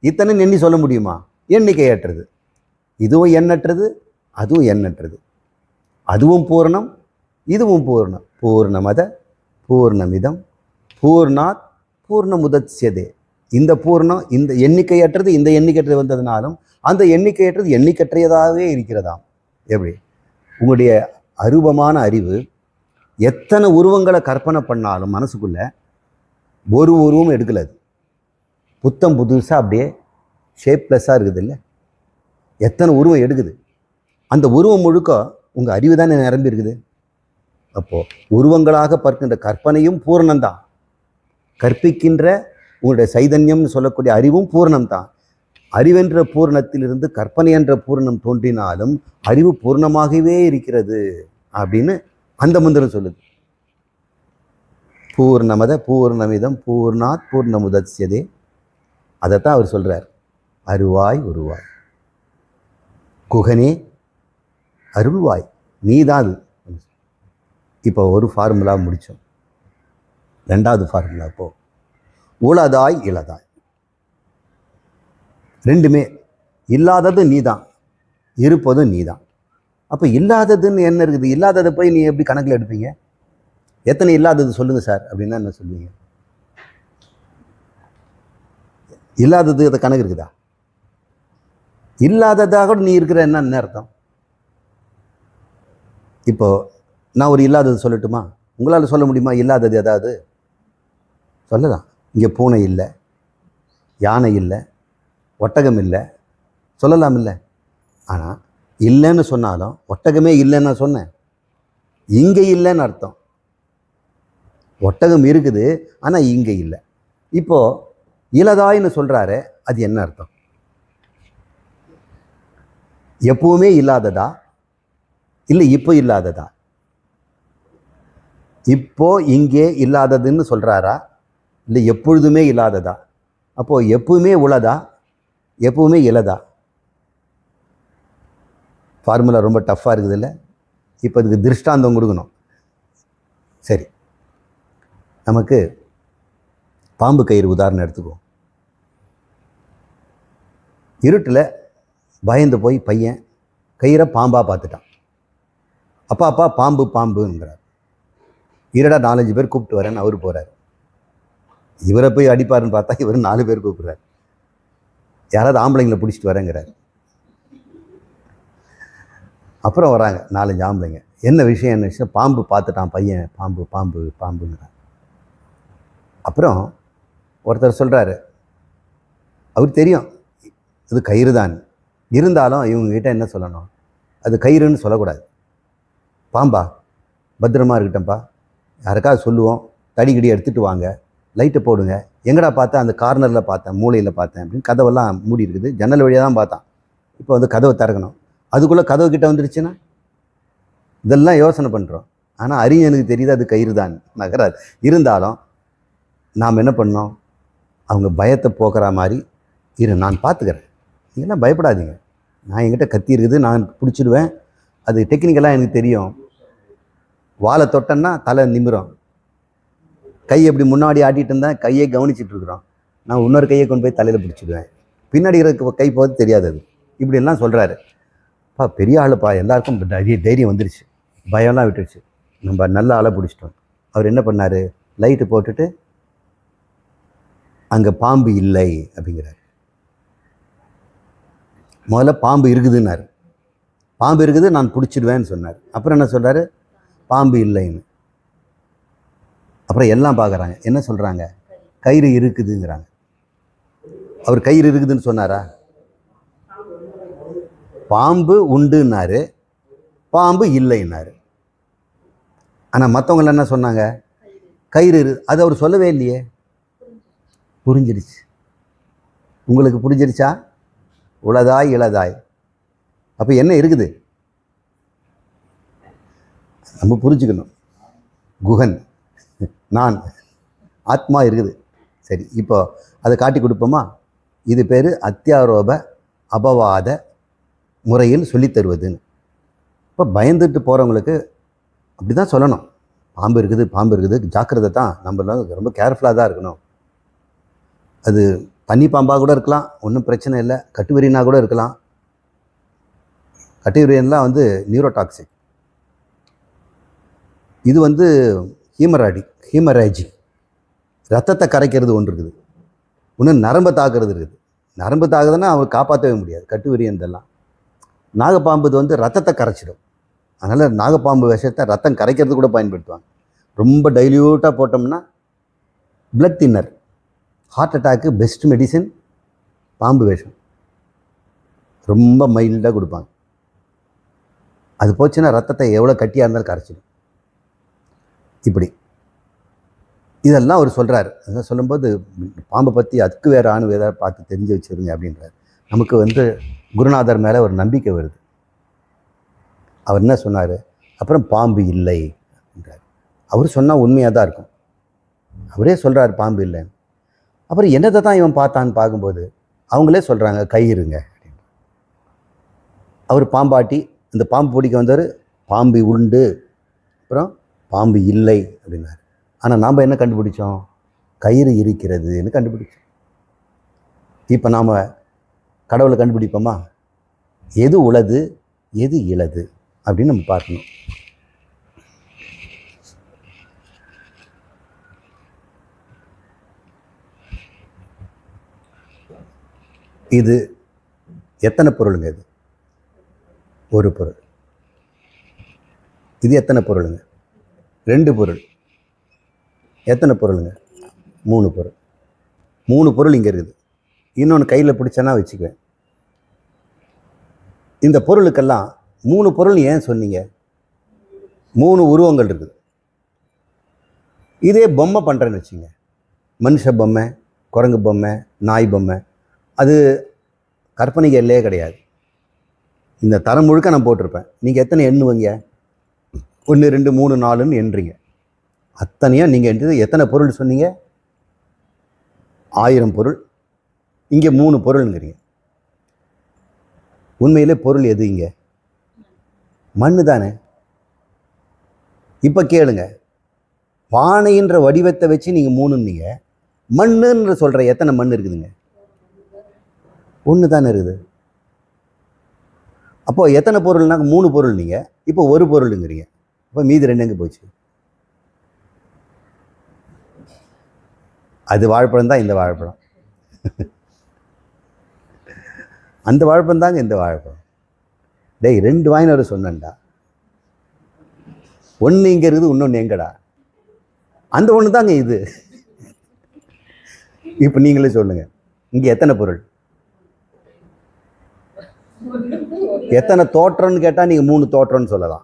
இத்தனை எண்ணி சொல்ல முடியுமா? எண்ணிக்கையற்றது. இதுவும் எண்ணற்றது, அதுவும் எண்ணற்றது. அதுவும் பூரணம், இதுவும் பூர்ணம். பூர்ணமத பூர்ணமிதம் பூர்ணாத் பூர்ணமுதத்ஸ்யதே. இந்த பூர்ணம் இந்த எண்ணிக்கையற்றது, இந்த எண்ணிக்கையற்றது வந்ததுனாலும் அந்த எண்ணிக்கையற்றது எண்ணிக்கற்றையதாகவே இருக்கிறதாம். எப்படி? உங்களுடைய அருவமான அறிவு எத்தனை உருவங்களை கற்பனை பண்ணாலும் மனசுக்குள்ள ஒரு உருவம் எடுக்கலது. புத்தம் புதுசாக அப்படியே ஷேப்லெஸ்ஸாக இருக்குது இல்லை. எத்தனை உருவம் எடுக்குது. அந்த உருவம் முழுக்க உங்கள் அறிவு தானே நிரம்பி இருக்குது. அப்போது உருவங்களாக பார்க்கின்ற கற்பனையும் பூரணம்தான். கற்பிக்கின்ற உங்களுடைய சைதன்யம்னு சொல்லக்கூடிய அறிவும் பூரணம்தான். அறிவென்ற பூரணத்திலிருந்து கற்பனை என்ற பூரணம் தோன்றினாலும் அறிவு பூர்ணமாகவே இருக்கிறது அப்படின்னு அந்த மந்திரம் சொல்லுது. பூர்ணமத பூர்ணமிதம் பூர்ணாத் பூர்ணமுதத்ஸ்யதே. அதைத்தான் அவர் சொல்கிறார். அருவாய் உருவாய், குகனே அருள்வாய், நீதான். இப்போ ஒரு ஃபார்முலா முடித்தோம். ரெண்டாவது ஃபார்முலா இப்போ உளதாய் இளதாய். ரெண்டுமே இல்லாதது நீ தான், இருப்பதும் நீ தான். அப்போ இல்லாததுன்னு என்ன இருக்குது? இல்லாததை போய் நீ எப்படி கணக்கில் எடுப்பீங்க? எத்தனை இல்லாதது சொல்லுங்கள் சார் அப்படின்னா என்ன சொல்லுவீங்க? இல்லாதது அதை கணக்கு இருக்குதா? இல்லாததாக நீ இருக்கிற என்ன அர்த்தம்? இப்போ நான் ஒரு இல்லாதது சொல்லட்டுமா? உங்களால் சொல்ல முடியுமா இல்லாதது? ஏதாவது சொல்லலாம். இங்கே பூனை இல்லை, யானை இல்லை, ஒட்டகம் இல்லை, சொல்லலாம் இல்லை. ஆனால் இல்லைன்னு சொன்னாலும் ஒட்டகமே இல்லைன்னு நான் சொன்னேன். இங்கே இல்லைன்னு அர்த்தம். ஒட்டகம் இருக்குது ஆனால் இங்கே இல்லை. இப்போது இலதாய்னு சொல்கிறாரு, அது என்ன அர்த்தம்? எப்பவுமே இல்லாததா இல்லை இப்போ இல்லாததா? இப்போ இங்கே இல்லாததுன்னு சொல்கிறாரா இல்லை எப்பொழுதுமே இல்லாததா? அப்போது எப்பவுமே உளதா எப்பவுமே இலதா? ஃபார்முலா ரொம்ப டஃப்பாக இருக்குது இல்லை? இப்போ இதுக்கு திருஷ்டாந்தம் கொடுக்கணும். சரி, நமக்கு பாம்பு கயிறு உதாரணம் எடுத்துக்குவோம். இருட்டில் பயந்து போய் பையன் கயிறை பாம்பாக பார்த்துட்டான். அப்பா அப்பா பாம்பு பாம்புங்கிறார். இருடா 4-5 பேர் கூப்பிட்டு வரேன்னு அவர் போகிறார். இவரை போய் அடிப்பாருன்னு பார்த்தா இவர் 4 பேர் கூப்பிட்றாரு. யாராவது ஆம்பளைங்களை பிடிச்சிட்டு வரேங்கிறார். அப்புறம் வராங்க 4-5 ஆம்பளைங்க. என்ன விஷயம் என்ன விஷயம்? பாம்பு பார்த்துட்டான் பையன், பாம்பு பாம்பு பாம்புங்கிறார். அப்புறம் ஒருத்தர் சொல்கிறாரு, அவர் தெரியும் இது கயிறு தான், இருந்தாலும் இவங்ககிட்ட என்ன சொல்லணும்? அது கயிறுன்னு சொல்லக்கூடாது. பாம்பா பத்திரமா இருக்கட்டேன்ப்பா, யாருக்காவது சொல்லுவோம், தடிக்கடி எடுத்துகிட்டு வாங்க, லைட்டை போடுங்க. எங்கடா பார்த்தேன், அந்த கார்னரில் பார்த்தேன், மூலையில் பார்த்தேன் அப்படின்னு கதவெல்லாம் மூடி இருக்குது. ஜன்னல் வழியாக தான் பார்த்தான். இப்போ வந்து கதவை திறக்கணும். அதுக்குள்ளே கதவு கிட்ட வந்துடுச்சுன்னா இதெல்லாம் யோசனை பண்ணுறோம். ஆனால் அறிஞனுக்கு தெரியுது அது கயிறு தான், நகராது. இருந்தாலும் நாம் என்ன பண்ணோம், அவங்க பயத்தை போக்குற மாதிரி, இரு நான் பார்த்துக்கிறேன், நீங்கள்லாம் பயப்படாதீங்க, நான் என்கிட்ட கத்தி இருக்குது, நான் பிடிச்சிடுவேன், அது டெக்னிக்கலாக எனக்கு தெரியும். வாழை தொட்டேன்னா தலை நிமிரும், கை எப்படி முன்னாடி ஆட்டிகிட்டு இருந்தேன், கையை கவனிச்சிட்டு இருக்கிறோம், நான் இன்னொரு கையை கொண்டு போய் தலையில் பிடிச்சிடுவேன், பின்னாடி இருக்க கை போகிறது தெரியாது. அது இப்படியெல்லாம் சொல்கிறாரு. பெரிய ஆளுப்பா, எல்லாருக்கும் தைரியம் வந்துருச்சு, பயம்லாம் விட்டுருச்சு, நம்ம நல்ல ஆளை பிடிச்சிட்டோம். அவர் என்ன பண்ணார், லைட்டு போட்டுட்டு அங்கே பாம்பு இல்லை அப்படிங்கிறார். முதல்ல பாம்பு இருக்குதுன்னாரு, பாம்பு இருக்குது நான் பிடிச்சிடுவேன்னு சொன்னார். அப்புறம் என்ன சொல்கிறாரு, பாம்பு இல்லைன்னு. அப்புறம் எல்லாம் பார்க்குறாங்க, என்ன சொல்கிறாங்க, கயிறு இருக்குதுங்கிறாங்க. அவர் கயிறு இருக்குதுன்னு சொன்னாரா? பாம்பு உண்டுன்னாரு, பாம்பு இல்லைன்னாரு. ஆனால் மற்றவங்கள என்ன சொன்னாங்க, கயிறு இருக்குது. அது அவர் சொல்லவே இல்லையே. புரிஞ்சிடுச்சு. உங்களுக்கு புரிஞ்சிருச்சா? உளதாய் இளதாய். அப்போ என்ன இருக்குது நம்ம புரிஞ்சுக்கணும். குகன், நான், ஆத்மா இருக்குது. சரி, இப்போ அதை காட்டி கொடுப்போமா? இது பேர் அத்தியாரோப அபவாத முறையில் சொல்லித்தருவதுன்னு. இப்போ பயந்துட்டு போகிறவங்களுக்கு அப்படி தான் சொல்லணும். பாம்பு இருக்குது, பாம்பு இருக்குது, ஜாக்கிரதை தான், நம்மளாம் ரொம்ப கேர்ஃபுல்லாக தான் இருக்கணும். அது தண்ணி பாம்பாக கூட இருக்கலாம், ஒன்றும் பிரச்சனை இல்லை. கட்டுவிரியனாக கூட இருக்கலாம். கட்டுவிரியன்லாம் வந்து நியூரோடாக்சிக். இது வந்து ஹீமராஜி, ரத்தத்தை கரைக்கிறது ஒன்று இருக்குது. இன்னும் நரம்பை தாக்குறது இருக்குது. நரம்பு தாக்குதுன்னா அவர் காப்பாற்றவே முடியாது. கட்டுவிரியன்லாம். நாகப்பாம்பு வந்து ரத்தத்தை கரைச்சிடும். அதனால் நாகப்பாம்பு விஷத்தை ரத்தம் கரைக்கிறது கூட பயன்படுத்துவாங்க. ரொம்ப டைல்யூட்டாக போட்டோம்னா பிளட் தின்னர். ஹார்ட் அட்டாக்கு பெஸ்ட் மெடிசன் பாம்பு விஷம். ரொம்ப மைல்டாக கொடுப்பாங்க. அது போச்சுன்னா ரத்தத்தை எவ்வளோ கட்டியாக இருந்தாலும் கரைச்சிடும். இப்படி இதெல்லாம் அவர் சொல்கிறார். அதான் சொல்லும்போது பாம்பை பற்றி அதுக்கு வேறு ஆணு வேறு பார்த்து தெரிஞ்சு வச்சுருங்க அப்படின்றார். நமக்கு வந்து குருநாதர் மேலே ஒரு நம்பிக்கை வருது. அவர் என்ன சொன்னார், அப்புறம் பாம்பு இல்லை அப்படின்றார். அவர் சொன்னால் உண்மையாக தான் இருக்கும். அவரே சொல்கிறார் பாம்பு இல்லைன்னு. அப்புறம் என்னதை தான் இவன் பார்த்தான்னு பார்க்கும்போது அவங்களே சொல்கிறாங்க கயிறுங்க அப்படின்னு. அவர் பாம்பாட்டி இந்த பாம்பு பிடிக்க வந்தார், பாம்பு உண்டு, அப்புறம் பாம்பு இல்லை அப்படின்னாரு. ஆனால் நாம் என்ன கண்டுபிடிச்சோம், கயிறு இருக்கிறதுன்னு கண்டுபிடிச்சோம். இப்போ நாம் கடவுளை கண்டுபிடிப்போமா? எது உளது எது இளது அப்படின்னு நம்ம பார்க்கணும். இது எத்தனை பொருளுங்க? இது ஒரு பொருள். இது எத்தனை பொருளுங்க? 2 பொருள். எத்தனை பொருளுங்க? 3 பொருள். 3 பொருள் இங்கே இருக்குது. இன்னொன்று கையில் பிடிச்சேன்னா வச்சுக்குவேன். இந்த பொருளுக்கெல்லாம் 3 பொருள் ஏன் சொன்னீங்க? 3 உருவங்கள் இருக்குது. இதே பொம்மை பண்ணுறேன்னு வச்சுங்க, மனுஷ பொம்மை, குரங்கு பொம்மை, நாய் பொம்மை, அது கற்பனைக்கு எல்லையே கிடையாது. இந்த தரம் முழுக்க நான் போட்டிருப்பேன். நீங்கள் எத்தனை எண்ணுவீங்க? 1 2 3 4ன்னு எண்றீங்க. அத்தனையாக நீங்கள் எண்றது எத்தனை பொருள் சொன்னீங்க? 1000 பொருள். இங்கே 3 பொருளுங்கிறீங்க. உண்மையிலே பொருள் எது? இங்கே மண்ணு தானே. இப்போ கேளுங்க, பானைன்ற வடிவத்தை வச்சு நீங்கள் 3ன்னீங்க, மண்ணுன்ற சொல்கிற எத்தனை மண் இருக்குதுங்க? 1 தானே இருக்குது. அப்போது எத்தனை பொருள்னாக்க 3 பொருள். நீங்கள் இப்போ 1 பொருளுங்கிறீங்க. இப்போ மீதி 2 எங்கே போச்சு? அது வாழைப்பழம் தான் இந்த வாழைப்பழம். அந்த வாழைப்பழம் தாங்க இந்த வாழைப்பழம். டேய் 2 வாங்கின வர சொன்னேன்டா. 1 இங்கே இருக்குது, இன்னொன்று எங்கடா? அந்த 1 தாங்க இது. இப்போ நீங்களே சொல்லுங்கள், இங்கே எத்தனை பொருள்? எத்தனை தோற்றம்னு கேட்டால் நீங்கள் 3 தோற்றம்னு சொல்லலாம்.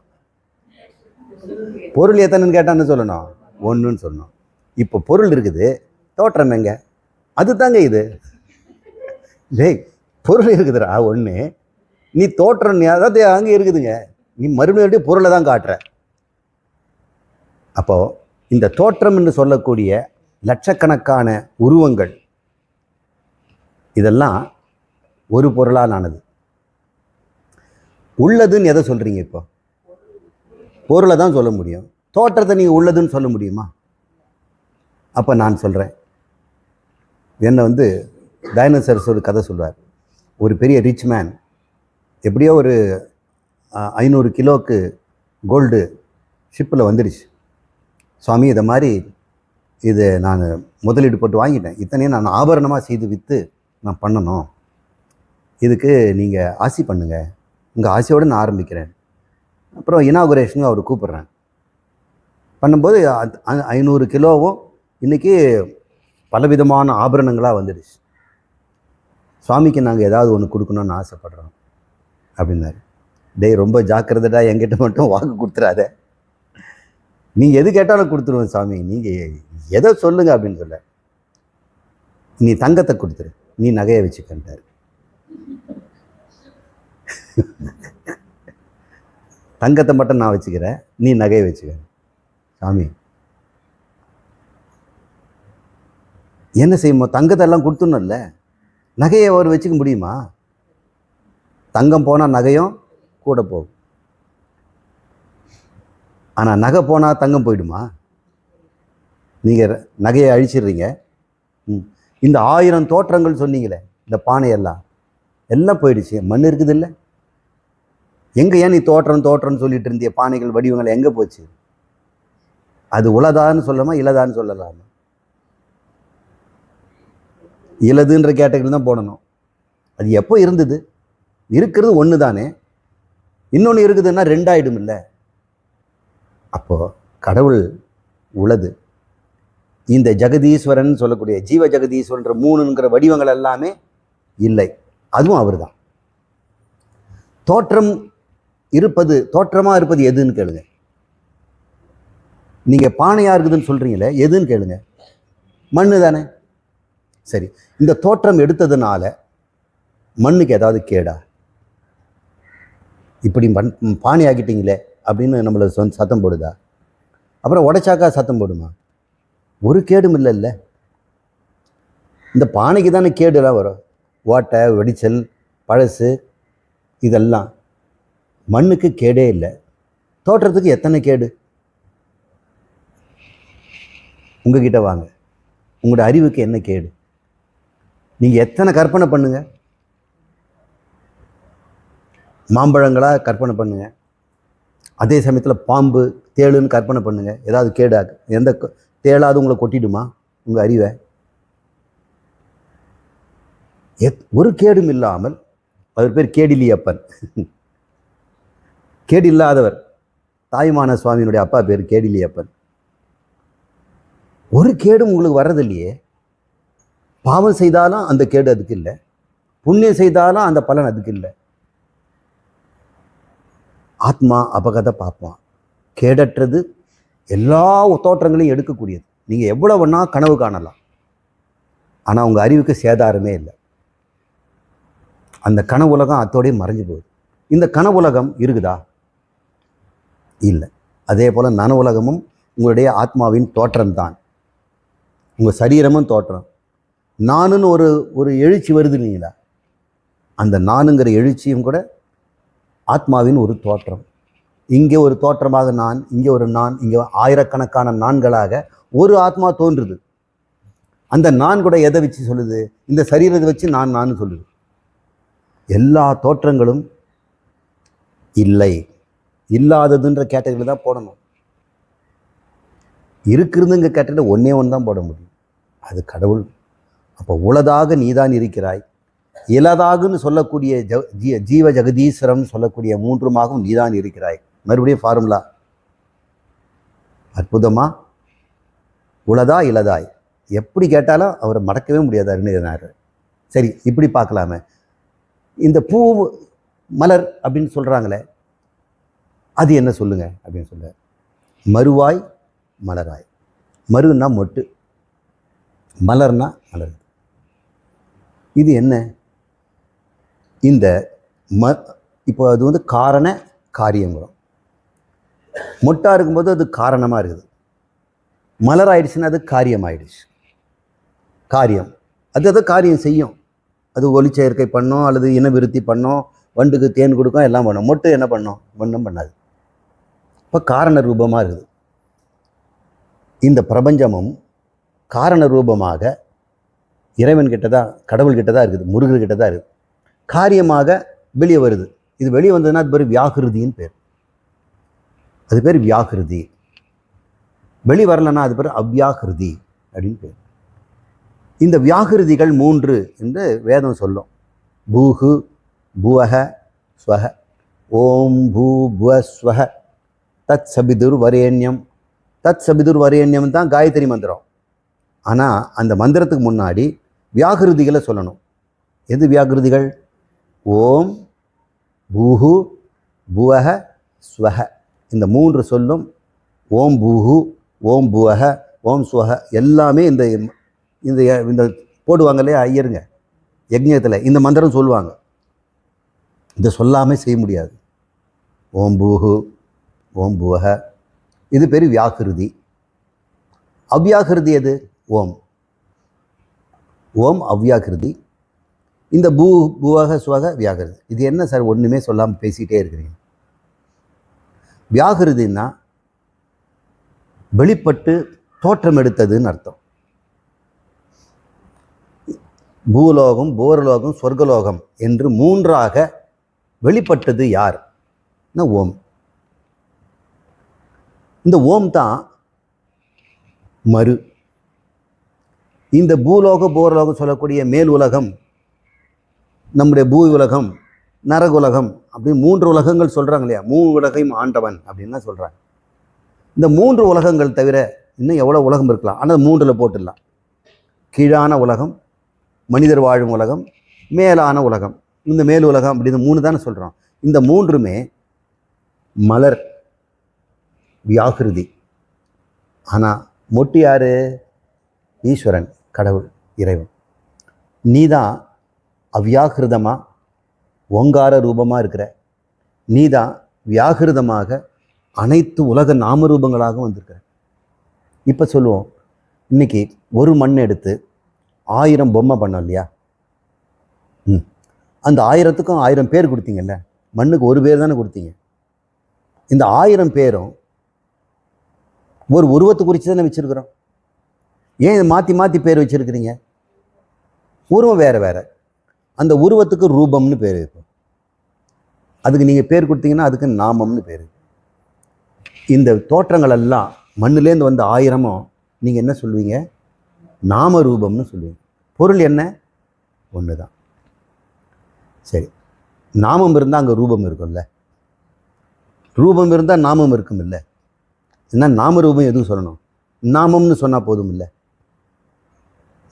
பொருள் எத்தனைன்னு கேட்டால் என்ன சொல்லணும்? 1ன்னு சொல்லணும். இப்போ பொருள் இருக்குது, தோற்றம் எங்க? அது தாங்க இது. டேய், பொருள் இருக்குதுடா 1, நீ தோற்றம் அதாவது அங்கே இருக்குதுங்க, நீ மறுபடியும் பொருளை தான் காட்டுற. அப்போ இந்த தோற்றம் என்று சொல்லக்கூடிய லட்சக்கணக்கான உருவங்கள் இதெல்லாம் ஒரு பொருளால் ஆனது. உள்ளதுன்னு எதை சொல்றீங்க? இப்போ பொருளை தான் சொல்ல முடியும். தோற்றத்தை நீங்கள் உள்ளதுன்னு சொல்ல முடியுமா? அப்போ நான் சொல்கிறேன், என்னை டைனோசர்ஸ் ஒரு கதை சொல்வார். ஒரு பெரிய ரிச் மேன் எப்படியோ ஒரு 500 கிலோக்கு கோல்டு ஷிப்பில் வந்துடுச்சு. சுவாமி, இதை மாதிரி இது நான் முதலீடு போட்டு வாங்கிட்டேன், இத்தனையும் நான் ஆபரணமாக செய்து விற்று நான் பண்ணணும், இதுக்கு நீங்கள் ஆசி பண்ணுங்கள், உங்கள் ஆசையோடு நான் ஆரம்பிக்கிறேன். அப்புறம் இனாகுரேஷனும் அவர் கூப்பிட்றேன். பண்ணும்போது 500 கிலோவும் இன்றைக்கி பலவிதமான ஆபரணங்களாக வந்துடுச்சு. சுவாமிக்கு நாங்கள் ஏதாவது ஒன்று கொடுக்கணும்னு ஆசைப்படுறோம் அப்படின்னாரு. டேய், ரொம்ப ஜாக்கிரதைடா, என்கிட்ட மட்டும் வாக்கு கொடுத்துடாத, நீங்கள் எது கேட்டாலும் கொடுத்துருவோம் சாமி, நீங்கள் எதை சொல்லுங்க அப்படின்னு சொல்ல. நீ தங்கத்தை கொடுத்துரு, நீ நகையை வச்சுக்கிட்டாரு. தங்கத்தை மட்டும் நான் வச்சுக்கிறேன், நீ நகையை வச்சுக்க. சாமி என்ன செய்யுமோ, தங்கத்தை எல்லாம் கொடுத்துடணும்ல, நகையை அவர் வச்சுக்க முடியுமா? தங்கம் போனால் நகையும் கூட போகும். ஆனால் நகை போனால் தங்கம் போயிடுமா? நீங்கள் நகையை அழிச்சிடுறீங்க. இந்த 1000 தோற்றங்கள் சொன்னீங்களே, இந்த பானையெல்லாம் எல்லாம் போயிடுச்சு, மண் இருக்குது இல்லை? எங்கே ஏன் நீ தோற்றம்னு சொல்லிட்டு இருந்திய பானைகள் வடிவங்கள் எங்கே போச்சு? அது உலதான்னு சொல்லலாமா, இலதான்னு சொல்லலாமா? இலதுன்ற கேட்டகரி தான் போடணும். அது எப்போ இருந்தது? இருக்கிறது ஒன்று தானே, இன்னொன்று இருக்குதுன்னா 2 ஆயிடும் இல்லை? அப்போது கடவுள் உளது. இந்த ஜெகதீஸ்வரன் சொல்லக்கூடிய ஜீவ ஜெகதீஸ்வரன்ற 3ங்கிற வடிவங்கள் எல்லாமே இல்லை, அதுவும் அவர் தான். தோற்றமாக இருப்பது எதுன்னு கேளுங்க. நீங்கள் பானையாக இருக்குதுன்னு சொல்கிறீங்களே, எதுன்னு கேளுங்க. மண்ணு தானே? சரி, இந்த தோற்றம் எடுத்ததுனால மண்ணுக்கு ஏதாவது கேடா? இப்படி பானை ஆக்கிட்டீங்களே அப்படின்னு நம்மளை சத்தம் போடுதா? அப்புறம் உடைச்சாக்கா சத்தம் போடுமா? ஒரு கேடும் இல்லைல்ல. இந்த பானைக்கு தானே கேடுலாம் வரும், ஓட்டை, வெடிச்சல், பழசு, இதெல்லாம். மண்ணுக்கு கேடே இல்லை. தோற்றத்துக்கு எத்தனை கேடு? உங்ககிட்ட வாங்க, உங்களோட அறிவுக்கு என்ன கேடு? நீங்கள் எத்தனை கற்பனை பண்ணுங்க, மாம்பழங்களாக கற்பனை பண்ணுங்க, அதே சமயத்தில் பாம்பு, தேளுன்னு கற்பனை பண்ணுங்க, ஏதாவது கேடாது? எந்த தேளாவது உங்களை கொட்டிடுமா உங்கள் அறிவை? ஒரு கேடும் இல்லாமல், அவர் பேர் கேடிலியப்பன், கேடு இல்லாதவர். தாயுமான சுவாமியினுடைய அப்பா பேர் கேடிலியப்பன். ஒரு கேடும் உங்களுக்கு வர்றதில்லையே. பாவம் செய்தாலும் அந்த கேடு அதுக்கு இல்லை, புண்ணியம் செய்தாலும் அந்த பலன் அதுக்கு இல்லை. ஆத்மா அபகத பாப்பான், கேடற்றது, எல்லா தோற்றங்களையும் எடுக்கக்கூடியது. நீங்கள் எவ்வளோ வேணா கனவு காணலாம், ஆனால் உங்கள் அறிவுக்கு சேதாரமே இல்லை. அந்த கனவு உலகம் அத்தோடையும் மறைஞ்சு போகுது. இந்த கனவு உலகம் இருக்குதா? இல்லை. அதே போல் நன உலகமும் உங்களுடைய ஆத்மாவின் தோற்றம்தான். உங்கள் சரீரமும் தோற்றம். நானுன்னு ஒரு எழுச்சி வருது இல்லைங்களா? அந்த நானுங்கிற எழுச்சியும் கூட ஆத்மாவின் ஒரு தோற்றம். இங்கே ஒரு தோற்றமாக நான், இங்கே ஒரு நான், இங்கே ஆயிரக்கணக்கான நான்களாக ஒரு ஆத்மா தோன்றுது. அந்த நான் கூட எதை வச்சு சொல்லுது? இந்த சரீரத்தை வச்சு நான் சொல்லுது. எல்லா தோற்றங்களும் இல்லை, இல்லாததுன்ற கேட்டகரியில் தான் போடணும். இருக்கிறதுங்க கேட்டகரியில் ஒன்றே தான் போட முடியும், அது கடவுள். அப்போ உளதாக நீதான் இருக்கிறாய், இலதாகுன்னு சொல்லக்கூடிய ஜீவ ஜெகதீஸ்வரம் சொல்லக்கூடிய 3மாகவும் நீதான் இருக்கிறாய். மறுபடியும் ஃபார்முலா அற்புதமா, உளதா இலதாய், எப்படி கேட்டாலும் அவரை மடக்கவே முடியாது அருணகிரிநாதர். சரி, இப்படி பார்க்கலாமே. இந்த பூ மலர் அப்படின்னு சொல்கிறாங்களே, அது என்ன சொல்லுங்க அப்படின்னு சொல்ல. மறுவாய் மலராய். மருன்னா மொட்டு, மலர்னா மலர். இது என்ன? இந்த இப்போ அது வந்து காரண காரியங்கிறோம். மொட்டாக இருக்கும்போது அது காரணமாக இருக்குது, மலர் ஆயிடுச்சுன்னா அது காரியம் ஆயிடுச்சு. காரியம் அது காரியம் செய்யும். அது ஒளிச்சேர்க்கை பண்ணோம், அல்லது இனவிருத்தி பண்ணோம், வண்டுக்கு தேன் கொடுக்கும், எல்லாம் பண்ணும். மொட்டு என்ன பண்ணோம்? ஒன்றும் பண்ணாது. இப்போ காரண ரூபமாக இருக்குது. இந்த பிரபஞ்சமும் காரண ரூபமாக இறைவன் கிட்ட தான், கடவுள் கிட்ட தான் இருக்குது, முருகர்கிட்ட தான் இருக்குது. காரியமாக வெளியே வருது. இது வெளியே வந்ததுன்னா அது பேர் வியாகிருதின்னு பேர். அது பேர் வியாகிருதி. வெளி வரலன்னா அது பேர் அவ்யாகிருதி அப்படின்னு பேர். இந்த வியாகிருதிகள் 3 என்று வேதம் சொல்லும். பூஹு புவஹ ஸ்வஹ. ஓம் பூ புவ ஸ்வஹ தத் சபிதுர் வரேண்யம். தத் சபிதுர் வரேண்யம் தான் காயத்ரி மந்திரம். ஆனால் அந்த மந்திரத்துக்கு முன்னாடி வியாகிருதிகளை சொல்லணும். எது வியாகிருதிகள்? ஓம் பூஹு புவஹ ஸ்வஹ. இந்த 3 சொல்லும். ஓம் பூஹு, ஓம் புவஹ, ஓம் ஸ்வஹ எல்லாமே இந்த இந்த இந்த போடுவாங்க இல்லையா ஐயருங்க யஜ்ஞத்தில், இந்த மந்திரம் சொல்லுவாங்க. இதை சொல்லாமல் செய்ய முடியாது. ஓம் பூஹு ஓம் புவஹ, இது பேர் வியாகிருதி. அவ்யாகிருதி எது? ஓம். ஓம் அவ்யாகிருதி. இந்த புவஹ ஸ்வஹ வியாகிருதி. இது என்ன சார் ஒன்றுமே சொல்லாமல் பேசிகிட்டே இருக்கிறீங்க? வியாகிருதின்னா வெளிப்பட்டு தோற்றம் எடுத்ததுன்னு அர்த்தம். பூலோகம், போரலோகம், சொர்க்கலோகம் என்று 3ஆக வெளிப்பட்டது யார்? ஓம். இந்த ஓம் தான் மறு. இந்த பூலோக போரலோகம் சொல்லக்கூடிய மேல் உலகம், நம்முடைய பூ உலகம், நரகுலகம் அப்படி 3 உலகங்கள் சொல்கிறாங்க இல்லையா? 3 உலகையும் ஆண்டவன் அப்படின்லாம் சொல்கிறாங்க. இந்த 3 உலகங்கள் தவிர இன்னும் எவ்வளோ உலகம் இருக்கலாம், ஆனால் 3ல் போட்டுடலாம். கீழான உலகம், மனிதர் வாழும் உலகம், மேலான உலகம். இந்த மேல் உலகம் அப்படின்னு 3 தானே சொல்கிறோம். இந்த 3மே மலர், வியாகிருதி. ஆனால் மொட்டு யார்? ஈஸ்வரன், கடவுள், இறைவன். நீ தான் அவ்யாகிருதமாக ஓங்கார ரூபமாக இருக்கிற. நீ தான் வியாகிருதமாக அனைத்து உலக நாமரூபங்களாக வந்திருக்கிற. இப்போ சொல்லுவோம், இன்னைக்கு ஒரு மண் எடுத்து 1000 பொம்மை பண்ணோம் இல்லையா? அந்த 1000த்துக்கும் 1000 பேர் கொடுத்தீங்கல்ல. மண்ணுக்கு ஒரு பேர் தானே கொடுத்தீங்க. இந்த 1000 பேரும் ஒரு உருவத்தை குறித்து தானே வச்சுருக்கிறோம். ஏன் மாற்றி மாற்றி பேர் வச்சுருக்கிறீங்க? உருவம் வேறு வேறு. அந்த உருவத்துக்கு ரூபம்னு பேர் இருக்கும். அதுக்கு நீங்கள் பேர் கொடுத்தீங்கன்னா அதுக்கு நாமம்னு பேர். இந்த தோற்றங்கள் எல்லாம் மண்ணுலேருந்து வந்த 1000மும் நீங்கள் என்ன சொல்லுவீங்க? நாம ரூபம்னு சொல்லுவீங்க. பொருள் என்ன? ஒன்று தான். சரி, நாமம் இருந்தால் அங்கே ரூபம் இருக்கும்ல, ரூபம் இருந்தால் நாமம் இருக்கும் இல்லை? என்ன நாம ரூபம் எதுவும் சொல்லணும்? நாமம்னு சொன்னால் போதும் இல்லை?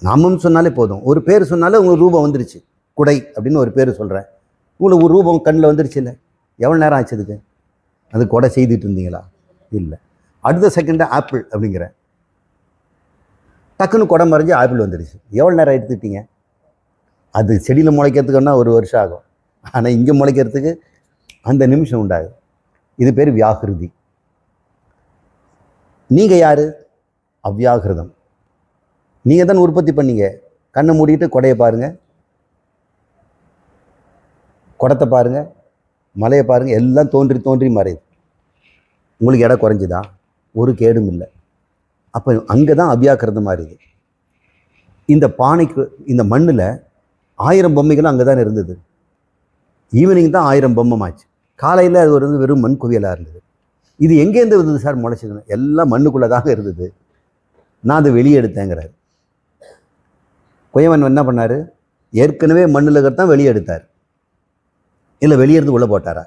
நாமம் சொன்னாலே போதும். ஒரு பேர் சொன்னாலே உங்களுக்கு ரூபம் வந்துருச்சு. குடை அப்படின்னு ஒரு பேர் சொல்கிறேன், உங்களுக்கு ஒரு ரூபம் கண்ணில் வந்துருச்சு இல்லை? எவ்வளோ நேரம் ஆச்சு அதுக்கு? அது கொடை செய்துட்டு இருந்தீங்களா? இல்லை. அடுத்த செகண்டு ஆப்பிள் அப்படிங்கிறேன், டக்குன்னு குடம் மறைஞ்சு ஆப்பிள் வந்துடுச்சு. எவ்வளோ நேரம் எடுத்துக்கிட்டீங்க? அது செடியில் முளைக்கிறதுக்குன்னா 1 வருஷம் ஆகும், ஆனால் இங்கே முளைக்கிறதுக்கு அந்த நிமிஷம் உண்டாகுது. இது பேர் வியாகிருதி. நீங்கள் யார்? அவ்யாகிருதம். நீங்கள் தான் உற்பத்தி பண்ணீங்க. கண்ணை மூடிட்டு கொடையை பாருங்கள், குடத்தை பாருங்கள், மலையை பாருங்கள், எல்லாம் தோன்றி தோன்றி மறையுது. உங்களுக்கு எடை குறைஞ்சிதா? ஒரு கேடும் இல்லை. அப்போ அங்கே தான் அவ்யாக்கிரதம் மாறிது. இந்த பானைக்கு, இந்த மண்ணில் 1000 பொம்மைகளும் அங்கே தான் இருந்தது. ஈவினிங் தான் 1000 பொம்மைமாச்சு. காலையில் அது ஒரு வெறும் மண் குவியலாக இருந்தது. இது எங்கேருந்து இருந்தது சார் முளைச்சதுன்னு? எல்லாம் மண்ணுக்குள்ளே தாங்க இருந்தது. நான் அதை வெளியே எடுத்தேங்கிறார். குயவன் என்ன பண்ணார்? ஏற்கனவே மண்ணில் இருக்கிறதான் வெளியே எடுத்தார். இல்லை வெளியேருந்து உள்ளே போட்டாரா?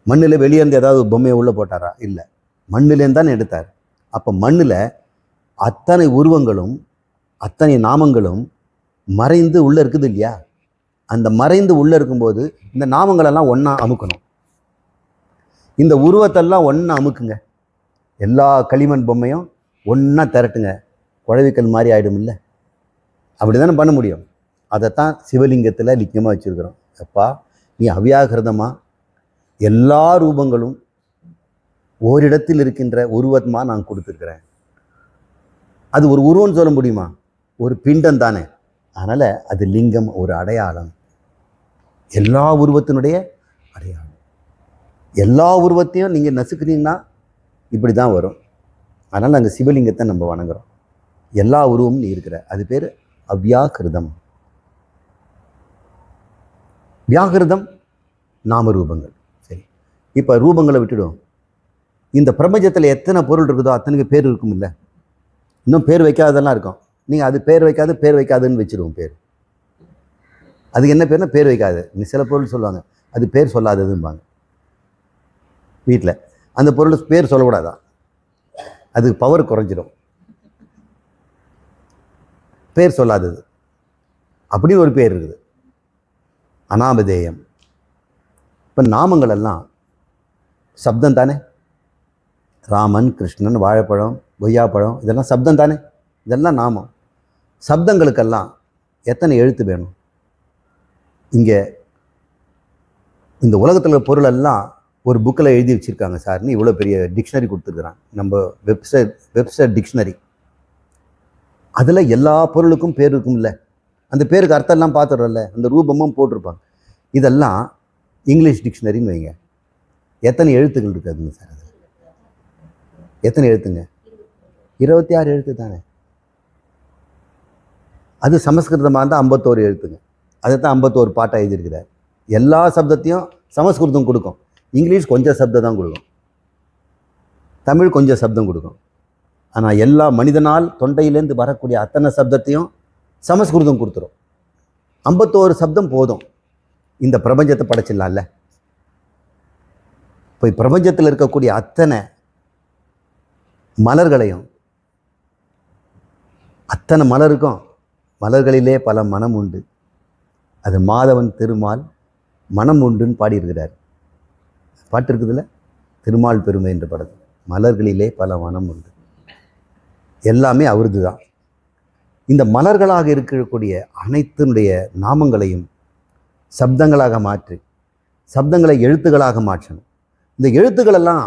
மண்ணில் வெளியேருந்து ஏதாவது பொம்மையை உள்ளே போட்டாரா? இல்லை, மண்ணிலேருந்து தான் எடுத்தார். அப்போ மண்ணில் அத்தனை உருவங்களும் அத்தனை நாமங்களும் மறைந்து உள்ளே இருக்குது இல்லையா? அந்த மறைந்து உள்ளே இருக்கும்போது இந்த நாமங்களெல்லாம் ஒன்றா அமுக்கணும். இந்த உருவத்தெல்லாம் ஒன்றா அமுக்குங்க. எல்லா களிமண் பொம்மையும் ஒன்றா திரட்டுங்க. குழவிக்கல் மாதிரி ஆகிடும் இல்லை? அப்படி தானே பண்ண முடியும். அதைத்தான் சிவலிங்கத்தில் லிங்கமாக வச்சுருக்கிறோம். அப்பா நீ அவ்யாகிருதமாக எல்லா ரூபங்களும் ஓரிடத்தில் இருக்கின்ற உருவமாக நான் கொடுத்துருக்குறேன். அது ஒரு உருவம்னு சொல்ல முடியுமா? ஒரு பிண்டம் தானே. அதனால் அது லிங்கம், ஒரு அடையாளம், எல்லா உருவத்தினுடைய அடையாளம். எல்லா உருவத்தையும் நீங்கள் நசுக்குனீங்கன்னா இப்படி தான் வரும். அதனால் நாங்கள் சிவலிங்கத்தை நம்ம வணங்குறோம். எல்லா உருவமும் நீ இருக்கிற, அது பேர் அவ்யாகிருதம். வியாகிருதம் நாம ரூபங்கள். சரி, இப்போ ரூபங்களை விட்டுடும். இந்த பிரபஞ்சத்தில் எத்தனை பொருள் இருக்குதோ அத்தனைக்கு பேர் இருக்கும் இல்லை? இன்னும் பேர் வைக்காததெல்லாம் இருக்கும். நீங்கள் அது பேர் வைக்காது, பேர் வைக்காதுன்னு வச்சுருவோம். பேர் அதுக்கு என்ன பேர்னா பேர் வைக்காது. நீ சில பொருள் சொல்லுவாங்க அது பேர் சொல்லாததும்பாங்க. வீட்டில் அந்த பொருள் பேர் சொல்லக்கூடாதான், அதுக்கு பவர் குறைஞ்சிடும். பேர் சொல்லாதது அப்படின்னு ஒரு பேர் இருக்குது, அனாமதேயம். இப்போ நாமங்கள் எல்லாம் சப்தம் தானே. ராமன், கிருஷ்ணன், வாழைப்பழம், கொய்யாப்பழம் இதெல்லாம் சப்தம் தானே. இதெல்லாம் நாமம். சப்தங்களுக்கெல்லாம் எத்தனை எழுத்து வேணும்? இங்கே இந்த உலகத்தில் பொருளெல்லாம் ஒரு புக்கில் எழுதி வச்சுருக்காங்க சார்னு இவ்வளோ பெரிய டிக்ஷனரி கொடுத்துருக்குறாங்க. நம்ம வெப்சைட் டிக்ஷனரி. அதில் எல்லா பொருளுக்கும் பேர் இருக்கும் இல்லை? அந்த பேருக்கு அர்த்தம்லாம் பார்த்துடுறோம்ல, அந்த ரூபமும் போட்டிருப்பாங்க. இதெல்லாம் இங்கிலீஷ் டிக்ஷனரின்னு வைங்க. எத்தனை எழுத்துக்கள் இருக்காதுங்க சார்? அதில் எத்தனை எழுத்துங்க? 26 எழுத்து தானே. அது சமஸ்கிருதமாக இருந்தால் 51 எழுத்துங்க. அதை தான் 51 பாட்டாக எழுதியிருக்கிறார். எல்லா சப்தத்தையும் சமஸ்கிருதம் கொடுக்கும், இங்கிலீஷ் கொஞ்சம் சப்தம் தான் கொடுக்கும், தமிழ் கொஞ்சம் சப்தம் கொடுக்கும். ஆனால் எல்லா மனிதனால் தொண்டையிலேருந்து வரக்கூடிய அத்தனை சப்தத்தையும் சமஸ்கிருதம் கொடுத்துரும். 51 சப்தம் போதும், இந்த பிரபஞ்சத்தை படைச்சிடலாம்ல. இப்போ பிரபஞ்சத்தில் இருக்கக்கூடிய அத்தனை மலர்களையும், அத்தனை மலருக்கும் மலர்களிலே பல மனம் உண்டு, அது மாதவன் திருமால் மனம் உண்டுன்னு பாடியிருக்கிறார். பாட்டு இருக்குதுல்ல, திருமால் பெருமை என்ற படத்தில். மலர்களிலே பல மனம் உண்டு, எல்லாமே அவரது தான். இந்த மலர்களாக இருக்கக்கூடிய அனைத்தினுடைய நாமங்களையும் சப்தங்களாக மாற்றி, சப்தங்களை எழுத்துக்களாக மாற்றணும். இந்த எழுத்துக்களெல்லாம்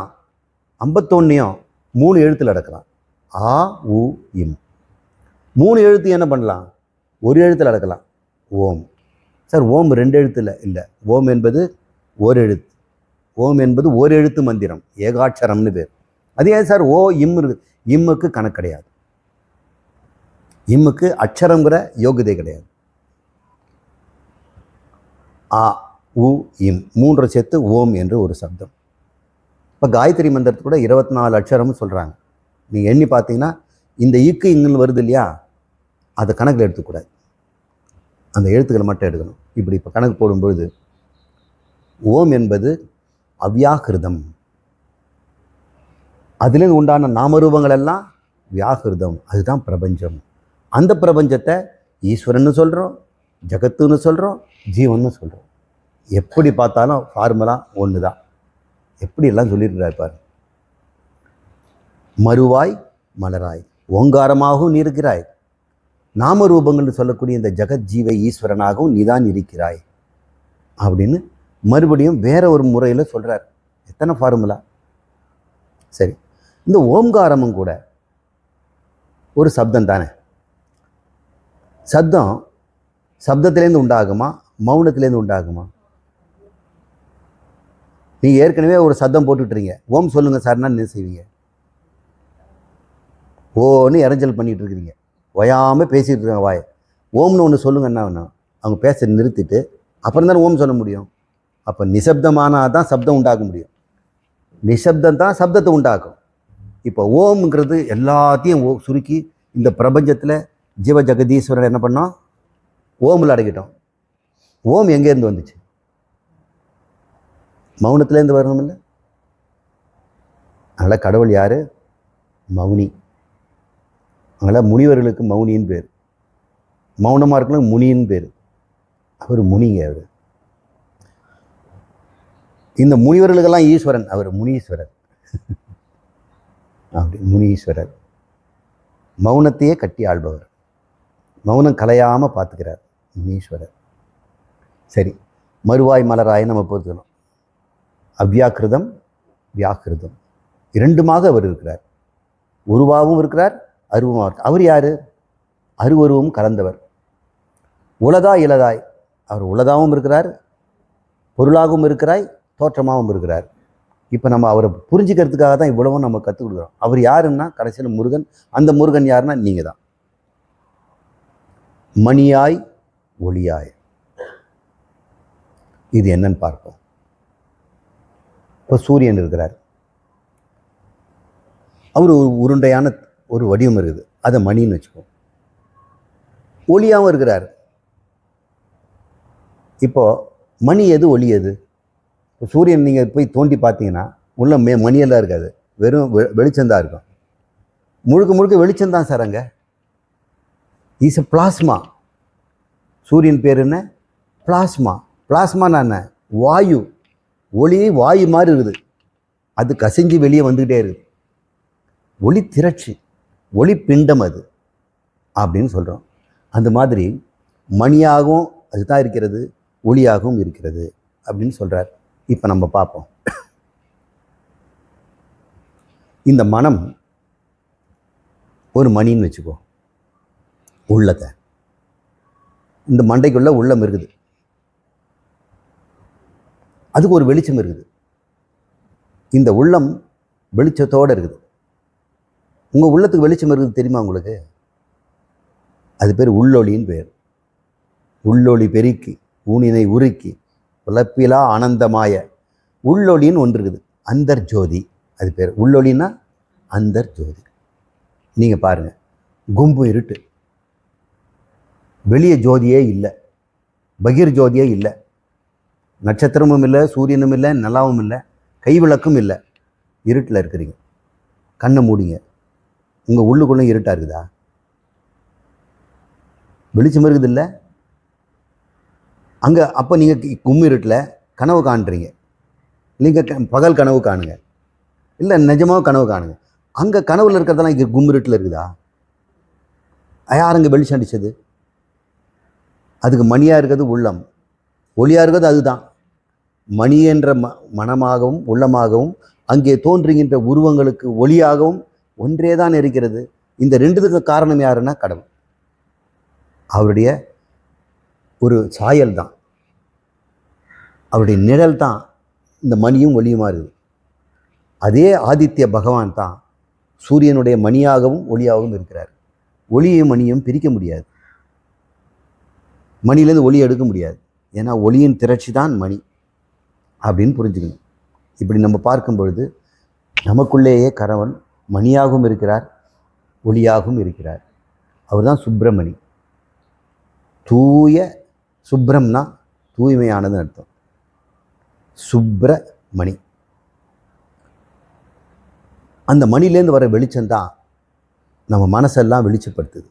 51 3 எழுத்தில் அடக்கலாம். ஆ உ இம். 3 எழுத்து என்ன பண்ணலாம்? ஒரு எழுத்தில் அடக்கலாம். ஓம். சார் ஓம் 2 எழுத்தில் இல்லை. ஓம் என்பது ஒரு எழுத்து. ஓம் என்பது ஒரு எழுத்து மந்திரம், ஏகாட்சரம்னு பேர். அது ஏன் சார் ஓ இம் இருக்குது? இம்முக்கு கணக்கு கிடையாது, இம்முக்கு அக்ஷரங்கிற யோகிதை கிடையாது. ஆ உ இம் 3 சேர்த்து ஓம் என்று ஒரு சப்தம். இப்போ காயத்ரி மந்திரத்துக்கு கூட 24 அக்ஷரம்னு சொல்கிறாங்க. நீங்கள் எண்ணி பார்த்தீங்கன்னா இந்த இக்கு இங்குன்னு வருது இல்லையா, அதை கணக்கில் எடுத்துக்கூடாது, அந்த எழுத்துக்களை மட்டும் எடுக்கணும். இப்படி இப்போ கணக்கு போடும்பொழுது ஓம் என்பது அவ்யாகிருதம், அதிலிருந்து உண்டான நாமரூபங்கள் எல்லாம் வியாகிருதம், அதுதான் பிரபஞ்சம். அந்த பிரபஞ்சத்தை ஈஸ்வரன்னு சொல்கிறோம், ஜகத்துன்னு சொல்கிறோம், ஜீவன்னு சொல்கிறோம். எப்படி பார்த்தாலும் ஃபார்முலா ஒன்று தான். எப்படியெல்லாம் சொல்லியிருக்கிறார் பாரு. மறுவாய் மலராய் ஓங்காரமாகவும் நீ இருக்கிறாய், நாம ரூபங்கள்னு சொல்லக்கூடிய இந்த ஜெகத் ஜீவ ஈஸ்வரனாகவும் நீதான் இருக்கிறாய் அப்படின்னு மறுபடியும் வேற ஒரு முறையில் சொல்கிறார். எத்தனை ஃபார்முலா. சரி, இந்த ஓம்காரமும் கூட ஒரு சப்தம் தானே. சப்தம் சப்தத்திலேருந்து உண்டாகுமா, மௌனத்திலேருந்து உண்டாகுமா? நீங்கள் ஏற்கனவே ஒரு சத்தம் போட்டுட்றீங்க, ஓம் சொல்லுங்கள் சார்னா என்ன செய்வீங்க? ஓன்னு இறைஞ்சல் பண்ணிகிட்டு இருக்கிறீங்க, ஓயாமல் பேசிகிட்டு இருக்காங்க வாய். ஓம்னு ஒன்று சொல்லுங்கன்னா வேணும், அவங்க பேச நிறுத்திட்டு அப்புறம் தானே ஓம் சொல்ல முடியும். அப்போ நிசப்தமானால் தான் சப்தம் உண்டாக்க முடியும், நிசப்தம் தான் சப்தத்தை உண்டாக்கும். இப்போ ஓம்ங்கிறது எல்லாத்தையும் சுருக்கி இந்த பிரபஞ்சத்தில் ஜீவ ஜெகதீஸ்வரர் என்ன பண்ணோம்? ஓமில் அடக்கிட்டோம். ஓம் எங்கேருந்து வந்துச்சு? மௌனத்துலேருந்து வரணும் இல்லை? அதனால் கடவுள் யார்? மௌனி. அதனால் முனிவர்களுக்கு மௌனின்னு பேர், மௌனமாக இருக்கணும் முனின்னு பேர். அவர் முனிங்க. அவர் இந்த முனிவர்களுக்கெல்லாம் ஈஸ்வரன், அவர் முனீஸ்வரர். அப்படி முனீஸ்வரர். மௌனத்தையே கட்டி ஆள்பவர், மௌனம் கலையாமல் பார்த்துக்கிறார் முனீஸ்வரர். சரி, மறுவாய் மலராய் நம்ம பொறுத்துக்கணும். அவ்யாக்கிருதம் வியாக்கிருதம் இரண்டுமாக அவர் இருக்கிறார். உருவாகவும் இருக்கிறார், அருவமாக இருக்கிறார். அவர் யார்? அருவருவும் கலந்தவர். உளதா இலதாய், அவர் உளதாகவும் இருக்கிறார், பொருளாகவும் இருக்கிறாய், தோற்றமாகவும் இருக்கிறார். இப்போ நம்ம அவரை புரிஞ்சுக்கிறதுக்காக தான் இவ்வளவும் நம்ம கற்றுக் கொடுக்குறோம். அவர் யாருன்னா கடைசியில் முருகன். அந்த முருகன் யாருன்னா நீங்கள் தான். மணியாய் ஒளியாய், இது என்னன்னு பார்ப்போம். இப்போ சூரியன் இருக்கிறார், அவர் ஒரு உருண்டையான ஒரு வடிவம் இருக்குது, அதை மணின்னு வச்சுக்கோம். ஒளியாகவும் இருக்கிறார். இப்போ மணி எது, ஒளி எது? இப்போ சூரியன் நீங்கள் போய் தோண்டி பார்த்தீங்கன்னா உள்ள மணியெல்லாம் இருக்காது, வெறும் வெளிச்சந்தான் இருக்கும். முழுக்க முழுக்க வெளிச்சந்தான் சார். அங்கே இஸ் எ பிளாஸ்மா. சூரியன் பேர் என்ன? பிளாஸ்மா. பிளாஸ்மானா என்ன? வாயு. ஒளி வாயு மாதிரி இருக்குது, அது கசிஞ்சு வெளியே வந்துக்கிட்டே இருக்குது. ஒளி திரட்சி, ஒளி பிண்டம் அது அப்படின்னு சொல்கிறோம். அந்த மாதிரி மணியாகவும் அதுதான் இருக்கிறது, ஒளியாகவும் இருக்கிறது அப்படின்னு சொல்கிறார். இப்போ நம்ம பார்ப்போம். இந்த மனம் ஒரு மணின்னு வச்சுக்கோ. உள்ளத்தை, இந்த மண்டைக்குள்ள உள்ளம் இருக்குது, அதுக்கு ஒரு வெளிச்சம் இருக்குது. இந்த உள்ளம் வெளிச்சத்தோடு இருக்குது. உங்கள் உள்ளத்துக்கு வெளிச்சம் இருக்குது தெரியுமா உங்களுக்கு? அது பேர் உள்ளொளின்னு பேர். உள்ளொளி பெருக்கி ஊனினை உருக்கி உழப்பிலா ஆனந்தமாய உள்ளொளின்னு ஒன்று இருக்குது, அந்தர் ஜோதி. அது பேர் உள்ளொளின்னா அந்தர் ஜோதி. நீங்கள் பாருங்கள், கும்பு இருட்டு, வெளியே ஜோதியே இல்லை, பகிர் ஜோதியே இல்லை, நட்சத்திரமும் இல்லை, சூரியனும் இல்லை, நிலாவும் இல்லை, கைவிளக்கும் இல்லை. இருட்டில் இருக்கிறீங்க, கண்ணை மூடிங்க. உங்கள் உள்ளுக்குள்ளே இருட்டாக இருக்குதா? வெளிச்சம் இருக்குது இல்லை அங்கே? அப்போ நீங்கள் கும்மி இருட்டில் கனவு காண்றீங்க. நீங்கள் பகல் கனவு காணுங்க, இல்லை நிஜமாக கனவு காணுங்க. அங்கே கனவுல இருக்கிறதெல்லாம் இங்கே கும்மி இருட்டில் இருக்குதா? யார் அங்கே வெளிச்சம் அடித்தது? அதுக்கு மணியாக இருக்கிறது உள்ளம், ஒளியாக இருக்கிறது அதுதான். மணி என்ற மனமாகவும் உள்ளமாகவும் அங்கே தோன்றுகின்ற உருவங்களுக்கு ஒளியாகவும் ஒன்றே தான் இருக்கிறது. இந்த ரெண்டுத்துக்கு காரணம் யாருன்னா கடவுள். அவருடைய ஒரு சாயல் தான், அவருடைய நிழல் தான் இந்த மணியும் ஒளியுமா இருக்குது. அதே ஆதித்ய பகவான் தான் சூரியனுடைய மணியாகவும் ஒளியாகவும் இருக்கிறார். ஒளியும் மணியும் பிரிக்க முடியாது, மணிலேருந்து ஒளி எடுக்க முடியாது. ஏன்னா ஒளியின் திரட்சி தான் மணி அப்படின்னு புரிஞ்சுக்கணும். இப்படி நம்ம பார்க்கும் பொழுது நமக்குள்ளேயே கடவுள் மணியாகவும் இருக்கிறார், ஒளியாகவும் இருக்கிறார். அவர் தான் சுப்பிரமணி. தூய சுப்ரம்னா தூய்மையானதுன்னு அர்த்தம். சுப்பிரமணி. அந்த மணிலேருந்து வர வெளிச்சம்தான் நம்ம மனசெல்லாம் வெளிச்சப்படுத்துது.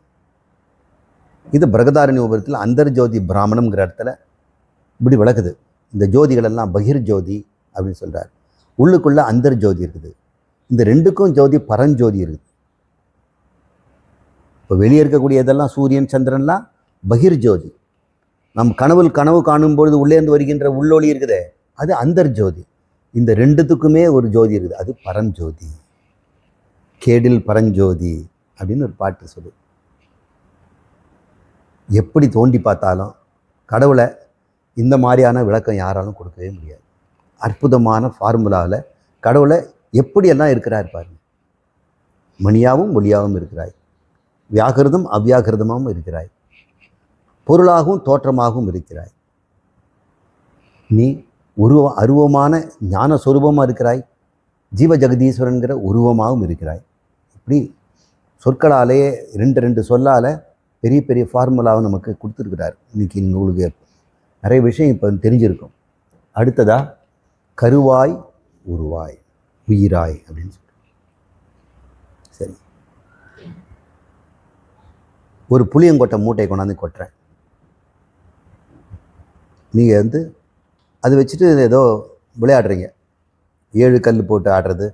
இது பிரகதாரண்ய உபதத்தில் அந்தர்ஜோதி பிராமணம்ங்கிற இடத்துல இப்படி விளக்குது. இந்த ஜோதிகளெல்லாம் பகிர் ஜோதி அப்படின்னு சொல்கிறார். உள்ளுக்குள்ளே அந்தர்ஜோதி இருக்குது. இந்த ரெண்டுக்கும் ஜோதி பரஞ்சோதி இருக்குது. இப்போ வெளியே இருக்கக்கூடியதெல்லாம் சூரியன் சந்திரன்லாம் பகிர் ஜோதி. நம் கனவு காணும்பொழுது உள்ளேருந்து வருகின்ற உள்ளொளி இருக்குதே, அது அந்தர்ஜோதி. இந்த ரெண்டுத்துக்குமே ஒரு ஜோதி இருக்குது, அது பரஞ்சோதி. கேடில் பரஞ்சோதி அப்படின்னு ஒரு பாட்டு சொல்லு. எப்படி தோண்டி பார்த்தாலும் கடவுளை இந்த மாதிரியான விளக்கம் யாராலும் கொடுக்கவே முடியாது. அற்புதமான ஃபார்முலாவில் கடவுளை எப்படியெல்லாம் இருக்கிறார் பாருங்க. மணியாகவும் ஒளியாகவும் இருக்கிறாய், வியாகிருதம் அவ்யாகிருதமாகவும் இருக்கிறாய், பொருளாகவும் தோற்றமாகவும் இருக்கிறாய். நீ அருவமான ஞான சொரூபமாக இருக்கிறாய், ஜீவ ஜெகதீஸ்வரன்கிற உருவமாகவும் இருக்கிறாய். இப்படி சொற்களாலே ரெண்டு சொல்லால் பெரிய பெரிய ஃபார்முலாவை நமக்கு கொடுத்துருக்கிறார். இன்றைக்கி உங்களுக்கு நிறைய விஷயம் இப்போ தெரிஞ்சிருக்கும். அடுத்ததாக கருவாய் உருவாய் உயிராய் அப்படின்னு சொல்கிறேன். சரி, ஒரு புளியங்கொட்டை மூட்டையை கொண்டாந்து கொட்டுறேன். நீங்கள் வந்து அதை வச்சுட்டு ஏதோ விளையாடுறீங்க, 7 கல் போட்டு ஆடுறது,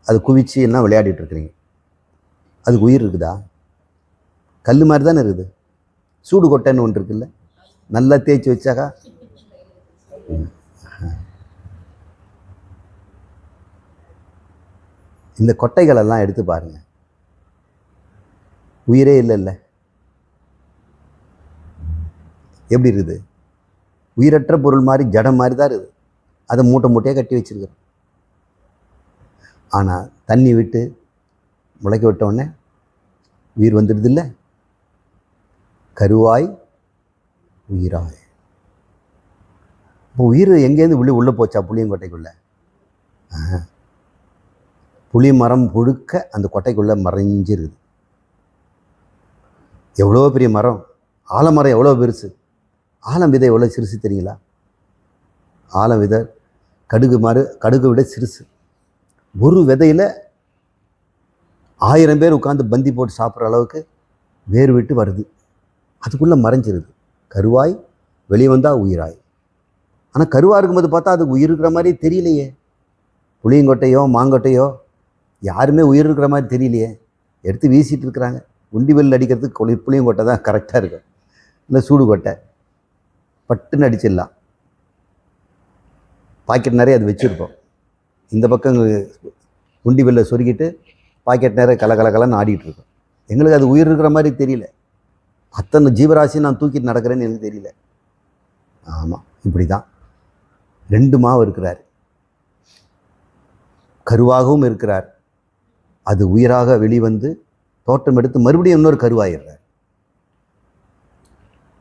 அது குவிச்சு எல்லாம் விளையாடிட்டு இருக்கிறீங்க. அதுக்கு உயிர் இருக்குதா? கல் மாதிரி தானே இருக்குது. சூடு கொட்டைன்னு ஒன்று இருக்குல்ல, நல்லா தேய்ச்சி வச்சாக்கா. இந்த கொட்டைகளெல்லாம் எடுத்து பாருங்க, உயிரே இல்லைல்ல. எப்படி இருக்குது? உயிரற்ற பொருள் மாதிரி, ஜடம் மாதிரி தான் இருக்குது. அதை மூட்டை மூட்டையாக கட்டி வச்சிருக்கிறோம். ஆனால் தண்ணி விட்டு முளைக்க விட்டோடனே உயிர் வந்துடுது இல்லை. கருவாய் உயிராய். இப்போ உயிர் எங்கேருந்து உள்ளே போச்சா? புளியங்கொட்டைக்குள்ளே. புளி மரம் முழுக்க அந்த கொட்டைக்குள்ளே மறைஞ்சிருக்குது. எவ்வளோ பெரிய மரம், ஆலமரம் எவ்வளோ பெருசு, ஆலம் விதை எவ்வளோ சிறுசு தெரியுங்களா? ஆலம் விதை கடுகு விட சிறுசு. ஒரு விதையில் 1000 பேர் உட்காந்து பந்தி போட்டு சாப்பிட்ற அளவுக்கு வேர் விட்டு வருது. அதுக்குள்ளே மறைஞ்சிருது. கருவாய் வெளியே வந்தால் உயிராய். ஆனால் கருவாக இருக்கும்போது பார்த்தா அது உயிர் இருக்கிற மாதிரி தெரியலையே. புளியங்கொட்டையோ மாங்கொட்டையோ யாருமே உயிர் இருக்கிற மாதிரி தெரியலையே. எடுத்து வீசிட்டு இருக்கிறாங்க. குண்டி வெல் அடிக்கிறதுக்கு புளியங்கொட்டை தான் கரெக்டாக இருக்கும், இல்லை சூடு கொட்டை. பட்டுன்னு அடிச்சிடலாம். பாக்கெட் நிறைய அது வச்சுருப்போம். இந்த பக்கம் குண்டி வெல்லை சொருக்கிட்டு பாக்கெட் நிறைய கலகலன்னு ஆடிட்டு இருக்கோம். எங்களுக்கு அது உயிர் இருக்கிற மாதிரி தெரியல. அத்தனை ஜீவராசியும் நான் தூக்கிட்டு நடக்கிறேன்னு எனக்கு தெரியல. ஆமாம், இப்படி தான் 2 மாவு இருக்கிறார். கருவாகவும் இருக்கிறார், அது உயிராக வெளிவந்து தோட்டம் எடுத்து மறுபடியும் இன்னொரு கருவாயிடுறார்.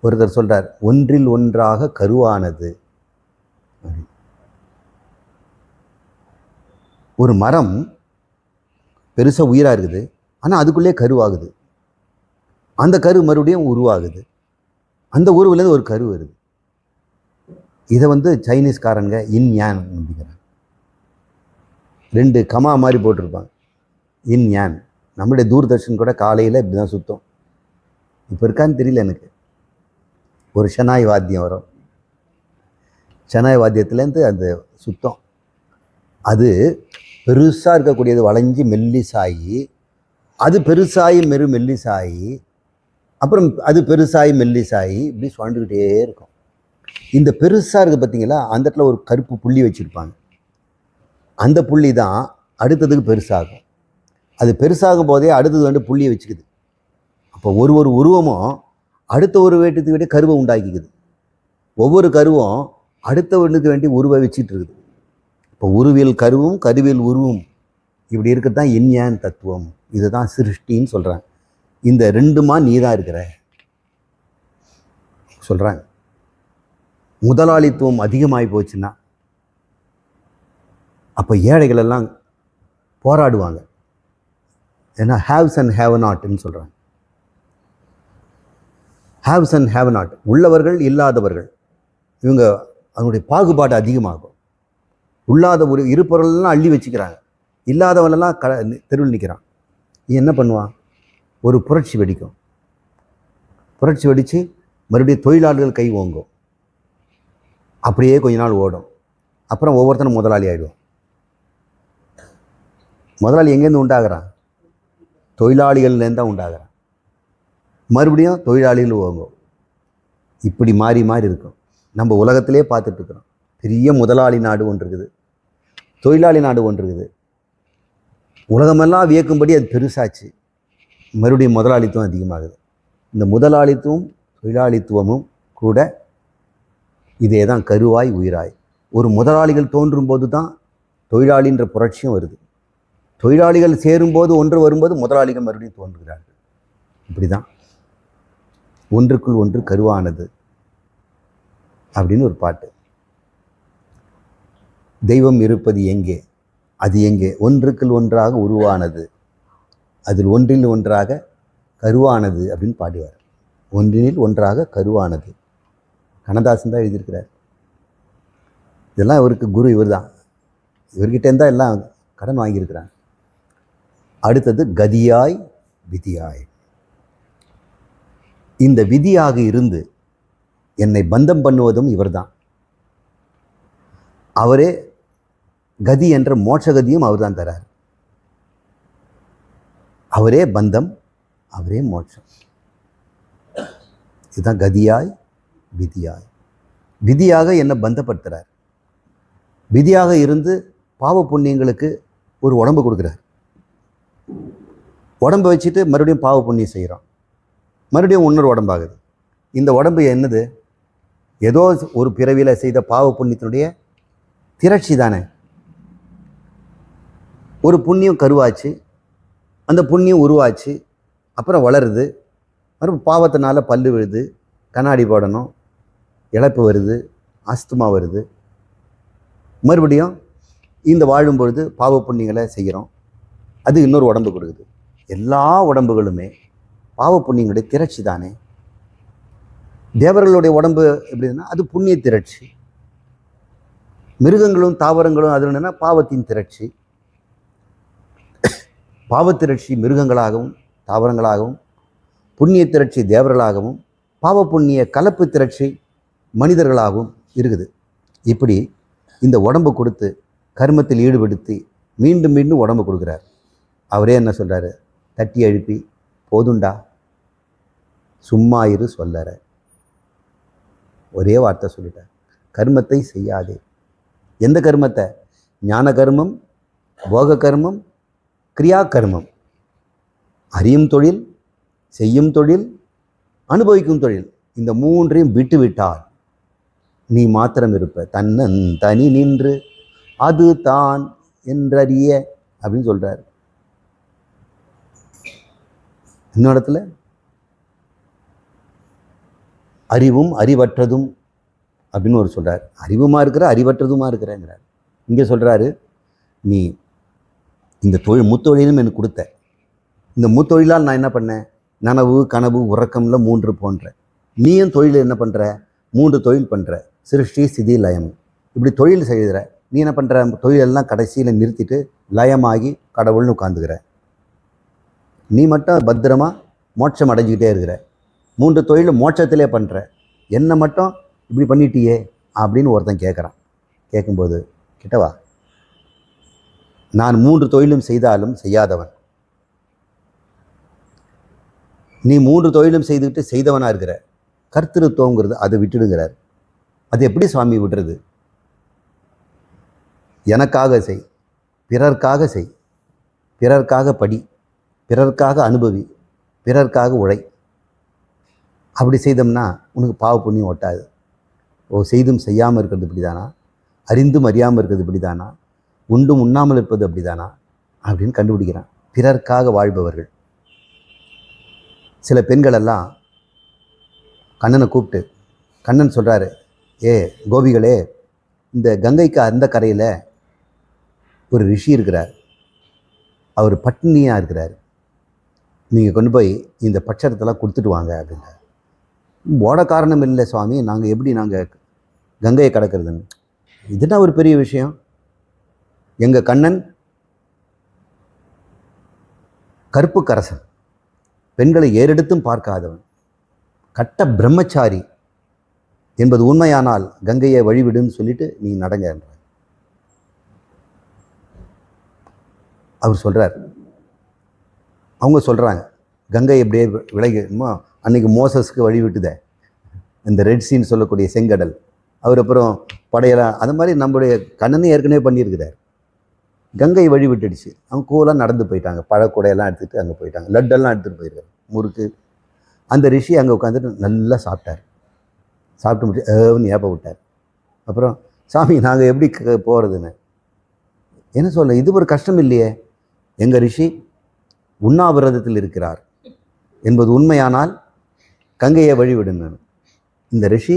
ஒருத்தர் சொல்றார், ஒன்றில் ஒன்றாக கருவானது. ஒரு மரம் பெருசாக உயிராக இருக்குது, ஆனால் அதுக்குள்ளே கருவாகுது. அந்த கரு மறுபடியும் உருவாகுது. அந்த உருவிலேருந்து ஒரு கரு வருது. இதை வந்து சைனீஸ்காரங்க இன் யான் அப்படிங்கிறாங்க. 2 கமா மாதிரி போட்டிருப்பாங்க, இன் யான். நம்மளுடைய தூர்தர்ஷன் கூட காலையில் இப்படி தான் சுத்தம். இப்போ இருக்கான்னு தெரியல எனக்கு. ஒரு ஷனாய் வாத்தியம் வரும், ஷனாய் வாத்தியத்துலேருந்து அந்த சுத்தம். அது பெருசாக இருக்கக்கூடியது வளைஞ்சி மெல்லிசாயி, அது பெருசாகி மெல்லிசாயி, அப்புறம் அது பெருசாகி மெல்லிசாயி, இப்படி சுழண்டுக்கிட்டே இருக்கும். இந்த பெருசாக இருக்குது பார்த்தீங்களா, அந்த இடத்துல ஒரு கருப்பு புள்ளி வச்சுருப்பாங்க. அந்த புள்ளி தான் அடுத்ததுக்கு பெருசாகும். அது பெருசாகும் போதே அடுத்தது வந்து புள்ளியை வச்சுக்குது. அப்போ ஒரு உருவமும் அடுத்த ஒரு வேட்டத்துக்கு வேண்டிய கருவை உண்டாக்கிக்குது. ஒவ்வொரு கருவும் அடுத்தவனுக்கு வேண்டி உருவை வச்சுட்டு இருக்குது. இப்போ உருவியல் கருவும் கருவியல் உருவும் இப்படி இருக்கிறது தான் எண்யான் தத்துவம். இதுதான் சிருஷ்டின்னு சொல்கிறாங்க. இந்த 2மா நீ தான் இருக்கிற சொல்கிறாங்க. முதலாளித்துவம் அதிகமாகி போச்சுன்னா அப்போ ஏழைகள் எல்லாம் போராடுவாங்க. ஏன்னா ஹேவ்ஸ் அண்ட் ஹேவ் நாட்னு சொல்கிறாங்க. ஹேவ்ஸ் அண்ட் ஹேவ் நாட், உள்ளவர்கள் இல்லாதவர்கள், இவங்க அதனுடைய பாகுபாடு அதிகமாகும். உள்ளாத ஒரு இருப்பவர்கள்லாம் அள்ளி வச்சுக்கிறாங்க, இல்லாதவனெல்லாம் தெருவில் நிற்கிறான். என்ன பண்ணுவான்? ஒரு புரட்சி வெடிக்கும். புரட்சி வெடித்து மறுபடியும் தொழிலாளர்கள் கை ஓங்கும். அப்படியே கொஞ்ச நாள் ஓடும். அப்புறம் ஒவ்வொருத்தனும் முதலாளி ஆகிடுவான். முதலாளி எங்கேருந்து உண்டாகிறான்? தொழிலாளிகள்லேருந்து தான் உண்டாகிறான். மறுபடியும் தொழிலாளிகள் ஓங்கும். இப்படி மாறி மாறி இருக்கும். நம்ம உலகத்திலே பார்த்துட்ருக்குறோம். பெரிய முதலாளி நாடு ஒன்று இருக்குது, தொழிலாளி நாடு ஒன்று இருக்குது. உலகமெல்லாம் வியக்கும்படி அது பெருசாச்சு. மறுபடியும் முதலாளித்துவம் அதிகமாகுது. இந்த முதலாளித்துவம் தொழிலாளித்துவமும் கூட இதே தான், கருவாய் உயிராய். ஒரு முதலாளிகள் தோன்றும் போது தான் தொழிலாளின்ற புரட்சியும் வருது. தொழிலாளிகள் சேரும்போது ஒன்று வரும்போது முதலாளிகள் மறுபடியும் தோன்றுகிறார்கள். இப்படி தான் ஒன்றுக்குள் ஒன்று கருவானது அப்படின்னு ஒரு பாட்டு. தெய்வம் இருப்பது எங்கே, அது எங்கே? ஒன்றுக்குள் ஒன்றாக உருவானது, அதில் ஒன்றில் ஒன்றாக கருவானது அப்படின்னு பாடுவார். ஒன்றினில் ஒன்றாக கருவானது. கண்ணதாசன் தான் எழுதியிருக்கிறார். இதெல்லாம் இவருக்கு குரு இவர் தான். இவர்கிட்ட இருந்தால் எல்லாம் கடன் வாங்கியிருக்கிறாங்க. அடுத்தது கதியாய் விதியாய். இந்த விதியாக இருந்து என்னை பந்தம் பண்ணுவதும் இவர்தான். அவரே கதி என்ற மோட்சகதியும் அவர் தான் தரார். அவரே பந்தம், அவரே மோட்சம். இதுதான் கதியாய் விதியாய். விதியாக என்னை பந்தப்படுத்துகிறார். விதியாக இருந்து பாவ புண்ணியங்களுக்கு ஒரு உடம்பு கொடுக்குறார். உடம்பை வச்சுட்டு மறுபடியும் பாவ புண்ணியம் செய்கிறோம். மறுபடியும் இன்னொரு உடம்பாகுது. இந்த உடம்பு என்னது? ஏதோ ஒரு பிறவியில் செய்த பாவ புண்ணியத்தினுடைய திரட்சி தானே. ஒரு புண்ணியம் கருவாச்சு, அந்த புண்ணியம் உருவாச்சு, அப்புறம் வளருது, மறுபடியும் பாவத்தினால பல்லு விழுது, கண்ணாடி போடணும், இழப்பு வருது, ஆஸ்துமா வருது. மறுபடியும் இந்த வாழும் பொழுது பாவ புண்ணியங்களை செய்கிறோம். அது இன்னொரு உடம்பு கொடுக்குது. எல்லா உடம்புகளுமே பாவ புண்ணியங்களுடைய திரட்சி தானே. தேவர்களுடைய உடம்பு எப்படின்னா அது புண்ணிய திரட்சி. மிருகங்களும் தாவரங்களும் அது என்னன்னா பாவத்தின் திரட்சி. பாவத்திரட்சி மிருகங்களாகவும் தாவரங்களாகவும், புண்ணிய திரட்சி தேவர்களாகவும், பாவ புண்ணிய கலப்பு திரட்சி மனிதர்களாகவும் இருக்குது. இப்படி இந்த உடம்பு கொடுத்து கர்மத்தில் ஈடுபடுத்தி மீண்டும் மீண்டும் உடம்பு கொடுக்குறார். அவரே என்ன சொல்கிறாரு? தட்டி எழுப்பி, போதுண்டா, சும்மா இரு சொல்லற. ஒரே வார்த்தை சொல்லிட்டார், கர்மத்தை செய்யாதே. எந்த கர்மத்தை? ஞான கர்மம், போக கர்மம், கிரியா கர்மம். அறியும் தொழில், செய்யும் தொழில், அனுபவிக்கும் தொழில். இந்த மூன்றையும் விட்டு விட்டால் நீ மாத்திரம் இருப்ப. தன்னன் தனி நின்று அது தான் என்றறிய அப்படின்னு சொல்றார். இன்னொரு இடத்துல அறிவும் அறிவற்றதும் அப்படின்னு ஒரு சொல்றார். அறிவுமா இருக்கிற, அறிவற்றதுமா இருக்கிறேங்கிறார். இங்கே சொல்றாரு, நீ இந்த தொழில் முத்தொழிலும் எனக்கு கொடுத்த. இந்த முத்தொழிலால் நான் என்ன பண்ணேன்? நனவு கனவு உறக்கம்ல 3 போன்ற. நீயும் தொழில் என்ன பண்ணுற? 3 தொழில் பண்ணுற. சிருஷ்டி சிதி லயம். இப்படி தொழில் செய்கிற. நீ என்ன பண்ணுற? தொழிலெல்லாம் கடைசியில் நிறுத்திட்டு லயமாகி கடவுள்னு உட்காந்துக்கிற. நீ மட்டும் பத்திரமா மோட்சம் அடைஞ்சிக்கிட்டே இருக்கிற. 3 தொழில் மோட்சத்திலே பண்ணுற. என்ன மட்டும் இப்படி பண்ணிட்டியே அப்படின்னு ஒருத்தன் கேட்குறான். கேட்கும்போது கிட்டவா, நான் 3 தொழிலும் செய்தாலும் செய்யாதவன். நீ 3 தொழிலும் செய்துக்கிட்டு செய்தவனாக இருக்கிற. கர்த்திருவங்கிறது அதை விட்டுடுங்கிறார். அது எப்படி சுவாமி விடுறது? எனக்காக செய், பிறர்க்காக செய், பிறர்க்காக படி, பிறர்க்காக அனுபவி, பிறர்க்காக உழை. அப்படி செய்தோம்னா உனக்கு பாவ புண்ணியம் ஒட்டாது. ஓ, செய்தும் செய்யாமல் இருக்கிறது இப்படி தானா? அறிந்தும் அறியாமல் இருக்கிறது இப்படி தானா? உண்டும் உண்ணாமல் இருப்பது அப்படி தானா அப்படின்னு கண்டுபிடிக்கிறான். பிறர்க்காக வாழ்பவர்கள். சில பெண்களெல்லாம் கண்ணனை கூப்பிட்டு, கண்ணன் சொல்கிறாரு, ஏ கோபிகளே, இந்த கங்கைக்கு அந்த கரையில் ஒரு ரிஷி இருக்கிறார், அவர் பட்னியாக இருக்கிறார், நீங்கள் கொண்டு போய் இந்த பட்சத்தெல்லாம் கொடுத்துட்டு வாங்க அப்படின்னார். ஓட காரணம் இல்லை சுவாமி, நாங்கள் எப்படி கங்கையை கடக்கிறதுன்னு. இதுதான் ஒரு பெரிய விஷயம். எங்கள் கண்ணன் கருப்பு கரசன், பெண்களை ஏறெடுத்தும் பார்க்காதவன், கட்ட பிரம்மச்சாரி என்பது உண்மையானால் கங்கையை வழிவிடுன்னு சொல்லிட்டு நீ நடங்க என்றார். அவர் சொல்கிறார். அவங்க சொல்கிறாங்க, கங்கை எப்படியே விலகிமா. அன்றைக்கி மோசஸ்க்கு வழி விட்டுதே இந்த ரெட் சீன்னு சொல்லக்கூடிய செங்கடல். அவர் அப்புறம் படையெல்லாம் அது மாதிரி நம்முடைய கண்ணனே ஏற்கனவே பண்ணியிருக்கிறார். கங்கை வழி விட்டுடுச்சு. அவங்க கூலாக நடந்து போயிட்டாங்க. பழக்கூடையெல்லாம் எடுத்துகிட்டு அங்கே போயிட்டாங்க. லட்டெல்லாம் எடுத்துகிட்டு போயிருக்காரு, முறுக்கு. அந்த ரிஷி அங்கே உட்காந்துட்டு நல்லா சாப்பிட்டார். சாப்பிட்டு முடிச்சு ஏன்னு ஏப்ப விட்டார். அப்புறம் சாமி நாங்கள் எப்படி போகிறதுன்னு என்ன சொல்ல, இது ஒரு கஷ்டம் இல்லையே. எங்கள் ரிஷி உண்ணாவிரதத்தில் இருக்கிறார் என்பது உண்மையானால் கங்கையை வழிவிடுங்க. இந்த ரிஷி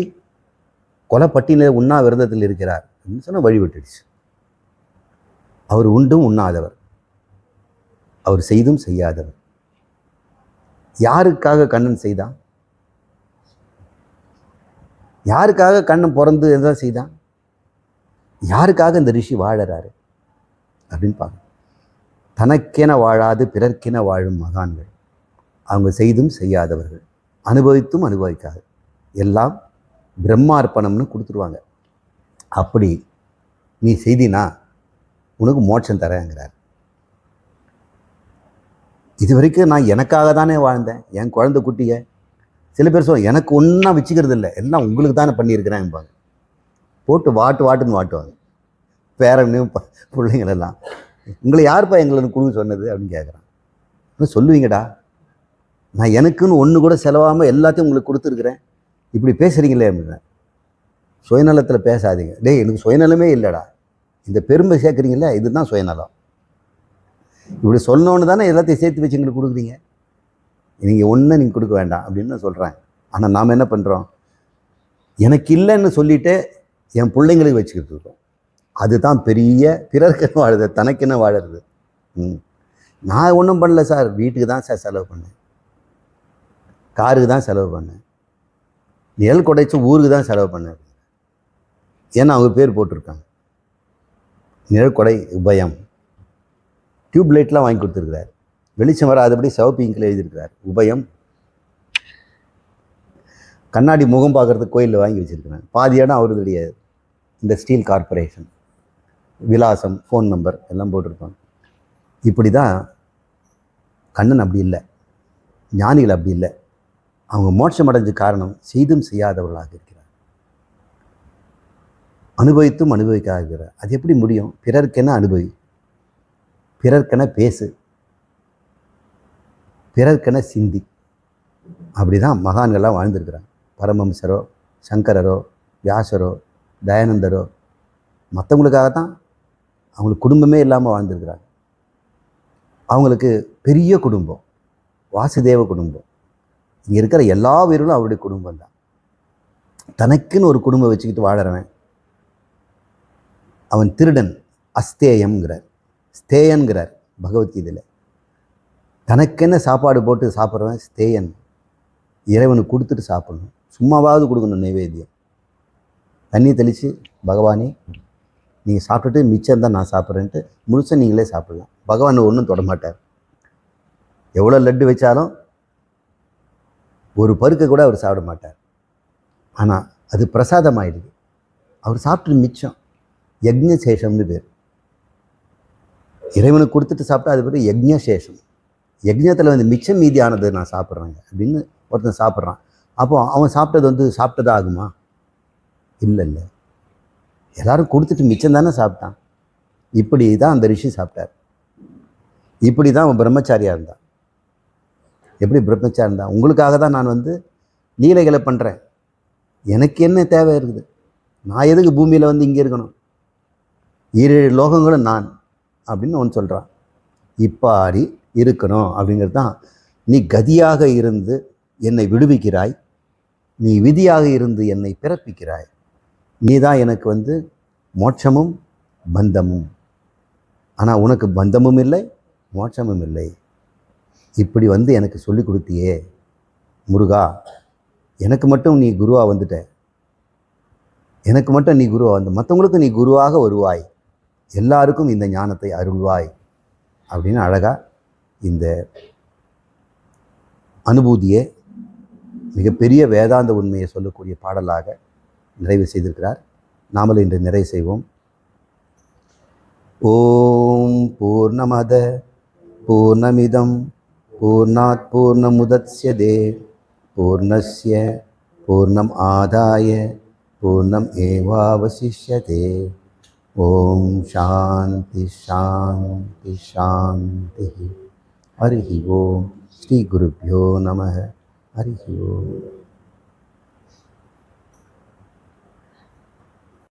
கொலைப்பட்டியில் உண்ணாவிரதத்தில் இருக்கிறார் அப்படின்னு சொன்னால் வழிவிட்டுடுச்சு. அவர் உண்டும் உண்ணாதவர், அவர் செய்தும் செய்யாதவர். யாருக்காக கண்ணன் செய்தான்? யாருக்காக கண்ணன் பிறந்து எதாவது செய்தான்? யாருக்காக இந்த ரிஷி வாழறாரு அப்படின்னு பார்க்க. தனக்கென வாழாது பிறர்க்கென வாழும் மகான்கள். அவங்க செய்தும் செய்யாதவர்கள், அனுபவித்தும் அனுபவிக்காது, எல்லாம் பிரம்மார்ப்பணம்னு கொடுத்துருவாங்க. அப்படி நீ செய்தினா உனக்கு மோட்சம் தரேங்கிறார். இது வரைக்கும் நான் எனக்காக தானே வாழ்ந்தேன், என் குழந்தை குட்டியை. சில பேர் சொல்ல எனக்கு ஒன்றா வச்சுக்கிறது இல்லை, எல்லாம் உங்களுக்கு தானே பண்ணியிருக்கிறேன்பாங்க. போட்டு வாட்டுன்னு வாட்டுவாங்க பேரனையும் பிள்ளைங்களெல்லாம். உங்களை யாருப்பா எங்களுக்கு கொடுக்க சொன்னது அப்படின்னு கேட்குறான். சொல்லுவீங்கடா, நான் எனக்குன்னு ஒன்று கூட செலவாமல் எல்லாத்தையும் உங்களுக்கு கொடுத்துருக்குறேன், இப்படி பேசுகிறீங்களே அப்படின்னா. சுயநலத்தில் பேசாதீங்க. டேய், எனக்கு சுயநலமே இல்லைடா, இந்த பெருமை சேர்க்குறீங்களே இதுதான் சுயநலம். இப்படி சொன்னோன்னு தானே எல்லாத்தையும் சேர்த்து வச்சு எங்களுக்கு கொடுக்குறீங்க, நீங்கள் ஒன்றும் நீங்கள் கொடுக்க வேண்டாம் அப்படின்னு நான் சொல்கிறேன். ஆனால் நாம் என்ன பண்ணுறோம், எனக்கு இல்லைன்னு சொல்லிவிட்டு என் பிள்ளைங்களுக்கு வச்சுக்கிட்டு இருக்கோம். அதுதான் பெரிய பிறர்க்குன்னு வாழுது, தனக்குன்னு வாழறது. நான் ஒன்றும் பண்ணல சார், வீட்டுக்கு தான் சார் செலவு பண்ணேன், காருக்கு தான் செலவு பண்ணேன், நிழல் கொடைச்சி ஊருக்கு தான் செலவு பண்ணேன். ஏன்னா அவங்க பேர் போட்டிருக்காங்க, நிழல் கொடை உபயம். டியூப் லைட்லாம் வாங்கி கொடுத்துருக்கிறார், வெளிச்சம் வர அதுபடி சிவப்பு இங்கில் எழுதியிருக்கிறார் உபயம். கண்ணாடி முகம் பார்க்குறதுக்கு கோயிலில் வாங்கி வச்சுருக்கிறேன். பாதி இடம் அவருடைய இந்த ஸ்டீல் கார்பரேஷன், விலாசம், ஃபோன் நம்பர் எல்லாம் போட்டிருப்பாங்க. இப்படி தான் கண்ணன் அப்படி இல்லை, ஞானிகள் அப்படி இல்லை. அவங்க மோட்சம் அடைஞ்ச காரணம் செய்தும் செய்யாதவர்களாக இருக்கிறார், அனுபவித்தும் அனுபவிக்காக இருக்கிறார். அது எப்படி முடியும்? பிறர்க்கென அனுபவி, பிறர்க்கென பேசு, பிறர்க்கென சிந்தி. அப்படி தான் மகான்கள்லாம் வாழ்ந்துருக்கிறாங்க. பரமஹம்சரோ, சங்கரரோ, வியாசரோ, தயானந்தரோ மற்றவங்களுக்காகத்தான் அவங்களுக்கு குடும்பமே இல்லாமல் வாழ்ந்துருக்கிறாங்க. அவங்களுக்கு பெரிய குடும்பம், வாசுதேவ குடும்பம். இங்கே இருக்கிற எல்லா உயிர்களும் அவருடைய குடும்பம் தான். தனக்குன்னு ஒரு குடும்பம் வச்சுக்கிட்டு வாழறவன் அவன் திருடன், அஸ்தேயம்ங்கிறார், ஸ்தேயன்கிறார் பகவத்கீதையில். தனக்கென்ன சாப்பாடு போட்டு சாப்பிட்றவன் ஸ்தேயன். இறைவனுக்கு கொடுத்துட்டு சாப்பிடணும், சும்மாவாவது கொடுக்கணும் நைவேத்தியம். தண்ணி தெளித்து பகவானே நீங்கள் சாப்பிட்டுட்டு மிச்சம் தான் நான் சாப்பிட்றேன்ட்டு முழுசாக நீங்களே சாப்பிடலாம். பகவான் ஒன்றும் தொடமாட்டார். எவ்வளோ லட்டு வச்சாலும் ஒரு பருக்கை கூட அவர் சாப்பிட மாட்டார். ஆனால் அது பிரசாதம் ஆயிடுது, அவர் சாப்பிட்டு மிச்சம். யக்ஞசேஷம்னு பேர். இறைவனுக்கு கொடுத்துட்டு சாப்பிட்டா அது பேர் யக்ஞசேஷம். யக்ஞத்தில் வந்து மிச்சம் மீதி ஆனது நான் சாப்பிட்றேங்க அப்படின்னு ஒருத்தன் சாப்பிட்றான். அப்போ அவன் சாப்பிட்டது வந்து சாப்பிட்டதா ஆகுமா? இல்லை இல்லை, எல்லாரும் கொடுத்துட்டு மிச்சம் தானே சாப்பிட்டான். இப்படி தான் அந்த ரிஷி சாப்பிட்டார். இப்படி தான் அவன் பிரம்மச்சாரியாக இருந்தான். எப்படி பிரம்மச்சாரியாக இருந்தான்? உங்களுக்காக தான் நான் வந்து லீலைகளை பண்ணுறேன், எனக்கு என்ன தேவை இருக்குது, நான் எதுக்கு பூமியில் வந்து இங்கே இருக்கணும், 7 லோகங்களும் நான் அப்படின்னு அவன் சொல்கிறான். இப்பாடி இருக்கணும் அப்படிங்கிறது தான். நீ கதியாக இருந்து என்னை விடுவிக்கிறாய், நீ விதியாக இருந்து என்னை பிறப்பிக்கிறாய், நீ தான் எனக்கு வந்து மோட்சமும் பந்தமும். ஆனால் உனக்கு பந்தமும் இல்லை மோட்சமும் இல்லை. இப்படி வந்து எனக்கு சொல்லி கொடுத்தியே முருகா, எனக்கு மட்டும் நீ குருவாக வந்துட்ட, எனக்கு மட்டும் நீ குருவாக வந்து மற்றவங்களுக்கு நீ குருவாக வருவாய், எல்லாருக்கும் இந்த ஞானத்தை அருள்வாய் அப்படின்னு அழகாக இந்த அனுபூதியை மிகப்பெரிய வேதாந்த உண்மையை சொல்லக்கூடிய பாடலாக நிறைவு செய்திருக்கிறார். நாமளும் இன்று நிறைவு செய்வோம். ஓம் பூர்ணமத பூர்ணமிதம் பூர்ணாத் பூர்ணமுதச்யதே பூர்ணஸ்ய பூர்ணம் ஆதாய பூர்ணம் ஏவாவசிஷ்யதே. ஓம் சாந்தி சாந்தி சாந்தி. ஹரி ஓம். ஸ்ரீ குருப்யோ நமः. ஹரி ஓம்.